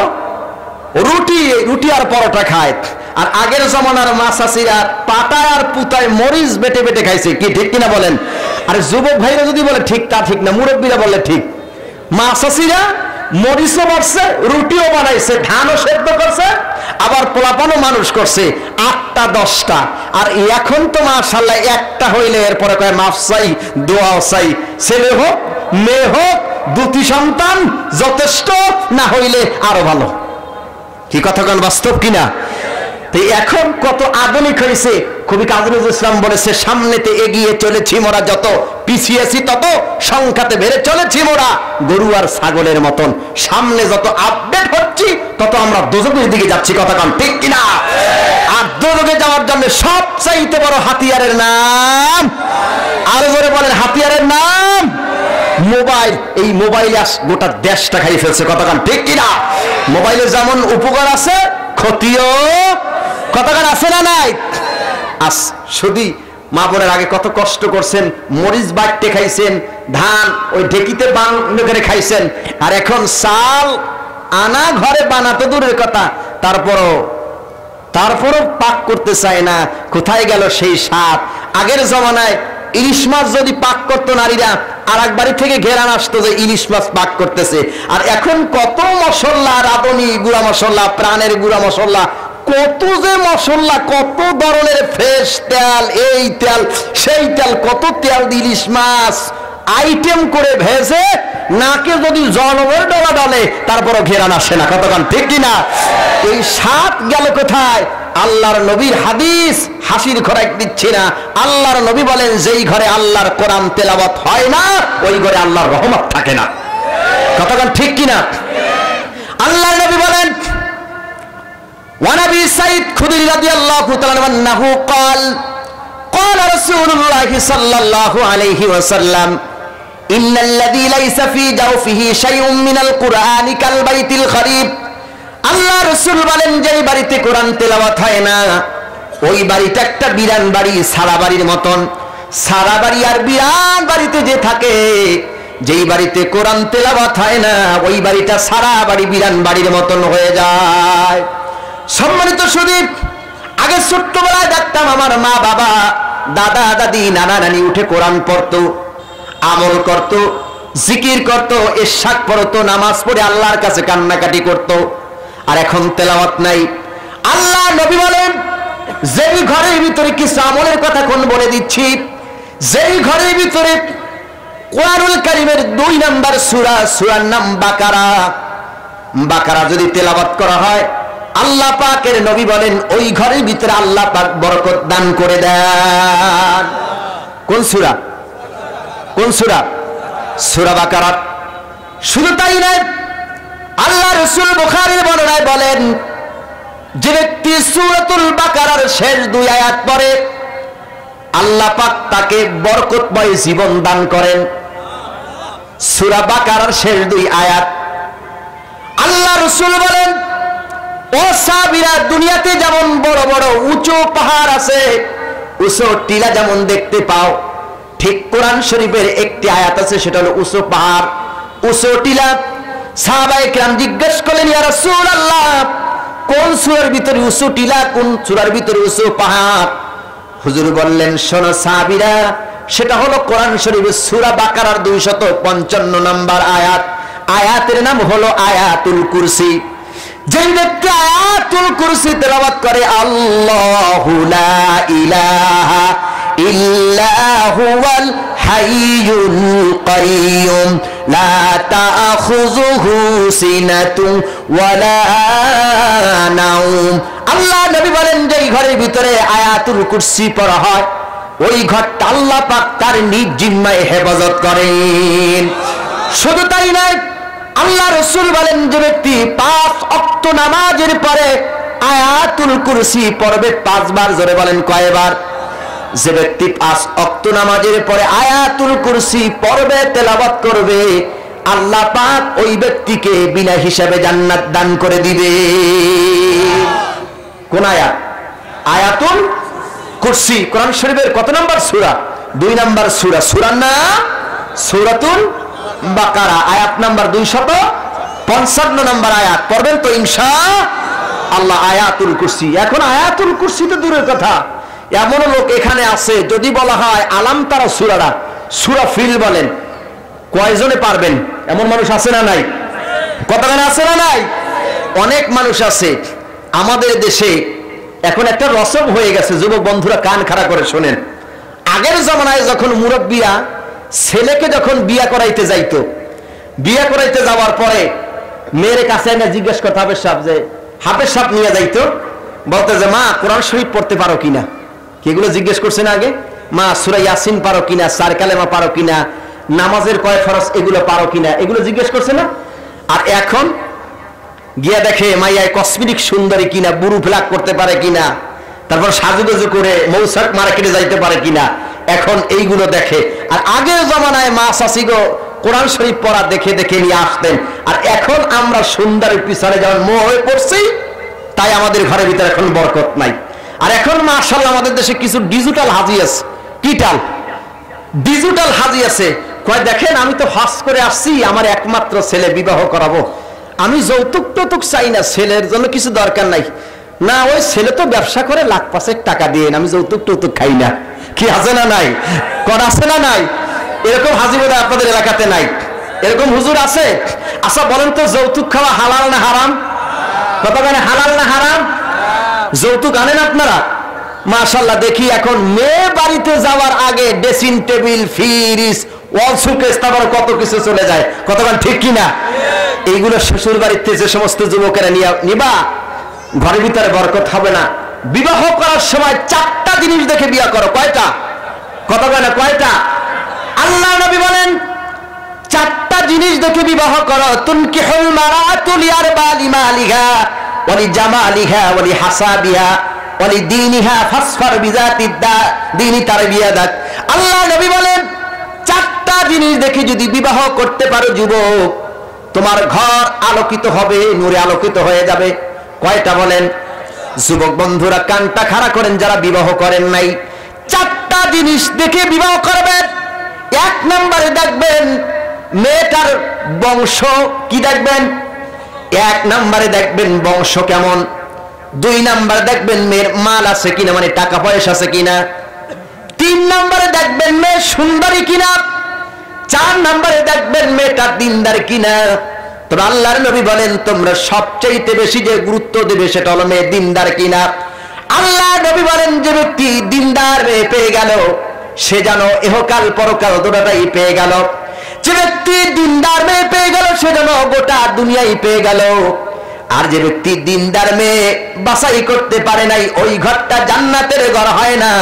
রুটি, রুটি আর পরোটা খায়। আর আগের জমানার মা চাচিরা পাটায় আর পুতায় মরিচ বেটে বেটে খাইছে। কি ঠিক কিনা বলেন? আর যুবক ভাইরা যদি বলে ঠিক, তা ঠিক না, মুরব্বীরা বলে ঠিক। মা চাচিরা মরিচও বাড়ছে, রুটিও বানাইছে, ধানও সেদ্ধ করছে, আবার পোলাপানও মানুষ করছে 8টা 10টা। আর এখন তো মাশাআল্লাহ একটা হইলে এরপরে কয় মাফ চাই, দোয়াও চাই, ছেলে হোক মেয়ে হোক 2টি সন্তান যথেষ্ট, না হইলে আরো ভালো। কি কথা কোন বাস্তব কিনা? এখন কত আধুনিক হয়েছে। কবি কাজী নজরুল ইসলাম বলেছে, সামনেতে এগিয়ে চলেছি মোরা, যত পিছিয়েছি তত সংখ্যাতে বেড়ে চলেছি মোরা, গরু আর ছাগলের মতন। সামনে যত আপডেট হচ্ছি তত আমরা দোজখের দিকে যাচ্ছি। কথা কান ঠিক কিনা? আর দোজখে যাওয়ার জন্য সবচাইতে বড় হাতিয়ারের নাম, আরো জোরে বলেন, হাতিয়ারের নাম মোবাইল। এই মোবাইল গোটা দেশটা খাই ফেলছে। কথা কান ঠিক কিনা? মোবাইলের যেমন উপকার আছে, ক্ষতিও কতক্ষণ আছে না নাই? আস শুধু মা বোনের আগে কত কষ্ট করছেন, মরিচ বাটতে খাইছেন, ধান ওই ঢেকিতে বানিয়ে করে খাইছেন। আর এখন চাল আনা ঘরে বানাতে দূরের কথা, তারপরও পাক করতে চায় না। কোথায় গেল সেই স্বাদ? আগের জমানায় ইলিশ মাছ যদি পাক করতো নারীরা, আর এক বাড়ি থেকে ঘেরান আসতো যে ইলিশ মাছ পাক করতেছে। আর এখন কত মশলা, রাঁধুনি গুঁড়া মশলা, প্রাণের গুঁড়া মশলা, কত যে মশলা, কত ধরনের ফ্রেশ তেল, এই তেল সেই তেল, কত তেল দিয়ে ইলিশ মাছ আইটেম করে ভেজে নাকে যদি জলবের ডলা ডালে তারপরও ঘেরান আসে না। কতক্ষণ ঠিক কিনা? এই স্বাদ গেল কোথায়? আল্লাহর নবীর হাদিস, হাসির খোরাক দিচ্ছি না। আল্লাহর নবী বলেন, যেই ঘরে আল্লাহর কোরআন তেলাওয়াত হয় না ওই ঘরে আল্লাহর রহমত থাকে না। কতক্ষণ ঠিক কিনা? আল্লাহর নবী বলেন, ওয়া নবী সাইদ খুদরি রাদিয়াল্লাহু তাআলা আনহু قال قال رسول الله صلى الله عليه وسلم إن الذي ليس في جوفه شيء من القرآن كالبيت الخريب। আল্লাহ রাসূল বলেন, যেই বাড়িতে কোরআন তেলাওয়াত হয় না ওই বাড়িটা একটা বিরান বাড়ি, সারা বাড়ির মতন। সারা বাড়ি আর বিরান বাড়িতে যে থাকে, যেই বাড়িতে কোরআন তেলাওয়াত হয় না ওই বাড়িটা সারা বাড়ি বিরান বাড়ির মতন হয়ে যায়। সম্মানিত সুদীপ, আগে ছোট্টবেলায় দেখতাম আমার মা বাবা, দাদা দাদি, নানা নানি উঠে কোরআন পড়তো, আমল করতো, জিকির করতো, ইশরাক পড়তো, নামাজ পড়ে আল্লাহর কাছে কান্নাকাটি করতো। আর এখন তেলাওয়াত নাই। আল্লাহ নবী বলেন, যেই ঘরের ভিতরে কিছু আমলের কথা কোন বলে দিচ্ছি, যেই ঘরের ভিতরে কোরআনুল কারীমের 2 নাম্বার সূরা, সূরার নাম বাকারা, বাকারা যদি তেলাওয়াত করা হয় আল্লাহ পাকের নবী বলেন ওই ঘরের ভিতরে আল্লাহ পাক বরকত দান করে দেন। কোন সূরা? কোন সূরা? সূরা বাকারা। শুধু তাই নয়, আল্লাহ রাসূল বুখারীর বর্ণনায় বলেন, যে ব্যক্তি সূরাতুল বাকারার শেষ 2 আয়াত পড়ে আল্লাহ পাক তাকে বরকতময় জীবন দান করেন। সূরা বাকারার শেষ 2 আয়াত। আল্লাহ রাসূল বলেন, ও সাহাবীরা, দুনিয়াতে যেমন বড় বড় উঁচু পাহাড় আছে, উঁচু টিলা যেমন দেখতে পাও, ঠিক কোরআন শরীফের একটি আয়াত আছে, সেটা হলো উঁচু পাহাড়, উঁচু টিলা। সাহাবায়ে কেরাম জিজ্ঞেস করলেন, ইয়া রাসূলুল্লাহ, কোন সূরার ভিতরে উঁচু টিলা, কোন সূরার ভিতরে উঁচু পাহাড়? হুজুর বললেন, শোনো সাহাবীরা, সেটা হলো কোরআন শরীফের সূরা বাকারার 255 নম্বর আয়াত। আয়াতের নাম হলো আয়াতুল কুরসি। যেই ব্যক্তি আয়াতুল কুরসি তেলাওয়াত করে, আল্লাহু লা ইলাহা ইল্লা হুয়াল হাইয়ুল কাইয়ুম লা তাখুযুহু সিনাতুন ওয়ালা নাওম। আল্লাহ নবী বলেন, যেই ঘরের ভিতরে আয়াতুল কুরসি পড়া হয় ওই ঘরটা আল্লাহ পাক তার নিজ জিম্মায় হেফাজত করেন। শুধু তাই নয়, আল্লাহ রাসূল বলেন, যে ব্যক্তি 5 ওয়াক্ত নামাজের পরে আয়াতুল কুরসি পড়বে 5 বার, জোরে বলেন কয়বার? যে ব্যক্তি 5 ওয়াক্ত নামাজের পরে আয়াতুল কুরসি পড়বে, তেলাওয়াত করবে, আল্লাহ পাক ওই ব্যক্তিকে বিনা হিসাবে জান্নাত দান করে দিবে। কোন আয়াত? আয়াতুল কুরসি। কোরআন শরীফের কত নম্বর সূরা? 2 নম্বর সূরা। সূরার নাম সূরাতুল বাকারা, আয়াত নাম্বার 255 নম্বর আয়াত। পড়বেন তো ইনশাআল্লাহ আয়াতুল কুরসি। এখন আয়াতুল কুরসি তো দূরের কথা, এমন লোক এখানে আছে যদি বলা হয় আলাম তারা সূরাটা, সূরা ফিল বলেন, কয়জনে পারবেন? এমন মানুষ আছে না নাই? কতখানে আছে না নাই? অনেক মানুষ আছে। আমাদের দেশে এখন একটা রসম হয়ে গেছে, যুবক বন্ধুরা কান খাড়া করে শোনেন। আগের জমানায় যখন মুরব্বিয়া ছেলেকে যখন বিয়া করাইতে যাইতো, বিয়া করাইতে যাওয়ার পরে মেয়ের কাছে এনে জিজ্ঞেস করতে হাফেজ সাহেব, যে হাফেজ সাহেব নিয়ে যাইতো, বলতে যে মা কোরআন শরীফ পড়তে পারো কিনা? এগুলো জিজ্ঞেস করছে না আগে? মা সূরা ইয়াসিন পারো কিনা, 4 কালেমা পারো কিনা, নামাজের কয় ফরজ এগুলো পারো কিনা, এগুলো জিজ্ঞেস করছে না? আর এখন গিয়া দেখে মাইয়ায় কসমেটিক সুন্দরী কিনা, বুড়ু ফ্লাক করতে পারে কিনা, তারপর সাজুগুজু করে মৌসাক মার্কেটে যাইতে পারে কিনা, এখন এইগুলো দেখে। আর আগের জমানায় মা চাচিগো কোরআন শরীফ পড়া দেখে দেখে নিয়ে আসতেন। আর এখন আমরা সুন্দরের পিছনে যেমন মোহ হয়ে পড়ছি, তাই আমাদের ঘরের ভিতরে এখন বরকত নাই। আর এখন মাশাআল্লাহ আমাদের দেশে কিছু ডিজিটাল হাজি আছে। কিটাল ডিজিটাল হাজি আছে, কয় দেখেন আমি তো হজ করে আসছি, আমার একমাত্র ছেলে বিবাহ করাবো, আমি যৌতুক টৌতুক চাই না, ছেলের জন্য কিছু দরকার নাই, না ওই ছেলে তো ব্যবসা করে লাখ 5 টাকা দিয়ে, আমি যৌতুক টৌতুক খাই না। কি আছে না নাই? করা আছে না নাই? এরকম হাজি বোধ আপনাদের এলাকাতে নাই? এরকম হুজুর আছে? আচ্ছা বলেন তো, যৌতুক খাওয়া হালাল না হারাম? কথা বলেন, হালাল না হারাম? যৌতুক আনেন আপনারা? মাশাআল্লাহ, দেখি এখন মেয়ে বাড়িতে যাওয়ার আগে ড্রেসিং টেবিল, ফ্রিজ, ওয়াল শোকেস, তারপর কত কিছু চলে যায়। কতক্ষণ ঠিক কিনা? এইগুলো শ্বশুর বাড়িতে যে সমস্ত যুবকেরা নিবা, ঘরের ভিতরে বরকত হবে না। বিবাহ করার সময় 4টা জিনিস দেখে বিয়ে করো। কয়টা? কথা বলে না, কয়টা? আল্লাহ নবী বলেন 4টা জিনিস দেখে বিবাহ করো। তুনকিহুল মারাতু লিআরবা'i মালিহা ওয়া লিজামালিহা ওয়া লিহাসাবিহা ওয়া লিদীনিহা ফাসফার বিযাতিদ দীনি তারবিয়াদাক। আল্লাহ নবী বলেন 4টা জিনিস দেখে যদি বিবাহ করতে পারো যুবক, তোমার ঘর আলোকিত হবে, নূরে আলোকিত হয়ে যাবে। কয়টা বলেন? যুবক বন্ধুরা কানটা খাড়া করেন যারা বিবাহ করেন নাই। 4টা জিনিস দেখে বিবাহ করবেন। 1 নম্বরে দেখবেন মেয়েটার বংশ কি দেখবেন? 1 নম্বরে দেখবেন বংশ কেমন। 2 নম্বরে দেখবেন মেয়ের মাল আছে কিনা, মানে টাকা পয়সা আছে কিনা। 3 নম্বরে দেখবেন মেয়ে সুন্দরী কিনা। 4 নম্বরে দেখবেন মেয়েটা দিনদার কিনা। তবে আল্লাহর নবী বলেন তোমরা সবচেয়ে বেশি যে গুরুত্ব দেবে সেটা হলো মেয়ে দিনদার কিনা। আল্লাহ নবী বলেন যে ব্যক্তি দিনদার মেয়ে পেয়ে গেল সে যেন ইহকাল পরকাল দুটোটাই পেয়ে গেল। যে ব্যক্তি দিনদার মেয়ে পেয়ে গেল সে যেন গোটা দুনিয়াই পেয়ে গেল। আর যে ব্যক্তি দিনদার মেয়ে বাছাই করতে পারে নাই, ওই ঘরটা জান্নাতের ঘর হয় না,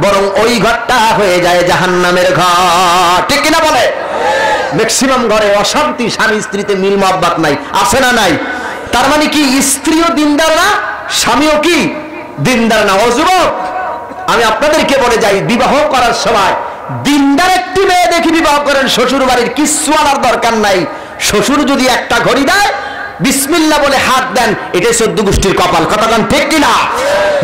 বরং ওই ঘরটা হয়ে যায় জাহান্নামের ঘর। ঠিক কিনা বলে? ম্যাক্সিমাম ঘরে অশান্তি, স্বামী স্ত্রীতে মিল মহব্বত নাই, আছে না নাই? তার মানে কি স্ত্রীও দিনদার না, স্বামীও কি দিনদার না? ও যুবক, আমি আপনাদেরকে বলে যাই, বিবাহ করার সময় দিনদার একটি মেয়ে দেখে বিবাহ করেন। শ্বশুর বাড়ির কিচ্ছু আনার দরকার নাই। শ্বশুর যদি একটা ঘড়ি দেয়, বিসমিল্লাহ বলে হাত দেন, এটাই 14 গোষ্ঠীর কপাল। কতক্ষণ ঠিক কিনা?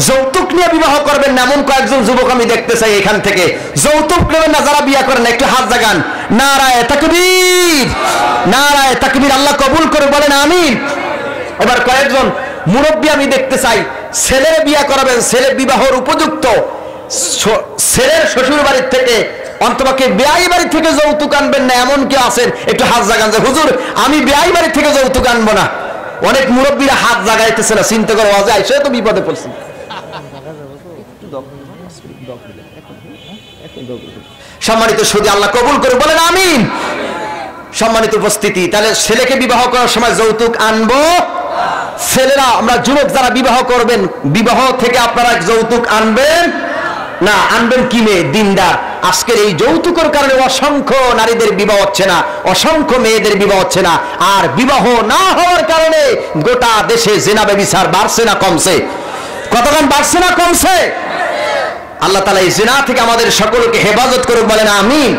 যৌতুক নিয়ে বিবাহ করবেন না এমন কয়েকজন যুবক আমি দেখতে চাই এখান থেকে। যৌতুক নেবেন না যারা বিয়ে করেন, একটু হাত জাগান। নারায়ে তাকবীর, নারায়ে তাকবীর। আল্লাহ কবুল করে বলেন আমিন। এবার কয়েকজন মুরব্বী আমি দেখতে চাই, ছেলের বিয়ে করাবেন, ছেলে বিবাহর উপযুক্ত, ছেলের শ্বশুর বাড়ির থেকে অন্তপক্ষে বেয়াই বাড়ি থেকে যৌতুক আনবেন না এমন কেউ আছেন? একটু হাত জাগান যে হুজুর আমি বেয়াই বাড়ি থেকে যৌতুক আনবো না। অনেক মুরব্বীরা হাত জাগাইতেছে না, চিন্তা করে ওয়াজে আইসে তো বিপদে পড়ছে। সম্মানিত সুধী, আল্লাহ কবুল করে বলেন আমিন। সম্মানিত উপস্থিতি, তাহলে ছেলেকে বিবাহ করার সময় যৌতুক আনবো। ছেলেরা, আমরা যুবক যারা বিবাহ করবেন, বিবাহ থেকে আপনারা যৌতুক আনবেন না। আনবেন কি? মেয়ে দিনদার। আজকের এই যৌতুকের কারণে অসংখ্য নারীদের বিবাহ হচ্ছে না, অসংখ্য মেয়েদের বিবাহ হচ্ছে না। আর বিবাহ না হওয়ার কারণে গোটা দেশে জিনা ব্যভিচার বাড়ছে না কমছে? কতক্ষণ বাড়ছে না কমছে? আল্লাহ তাআলা এই জিনা থেকে আমাদের সকলকে হেফাজত করুক, বলেন আমিন।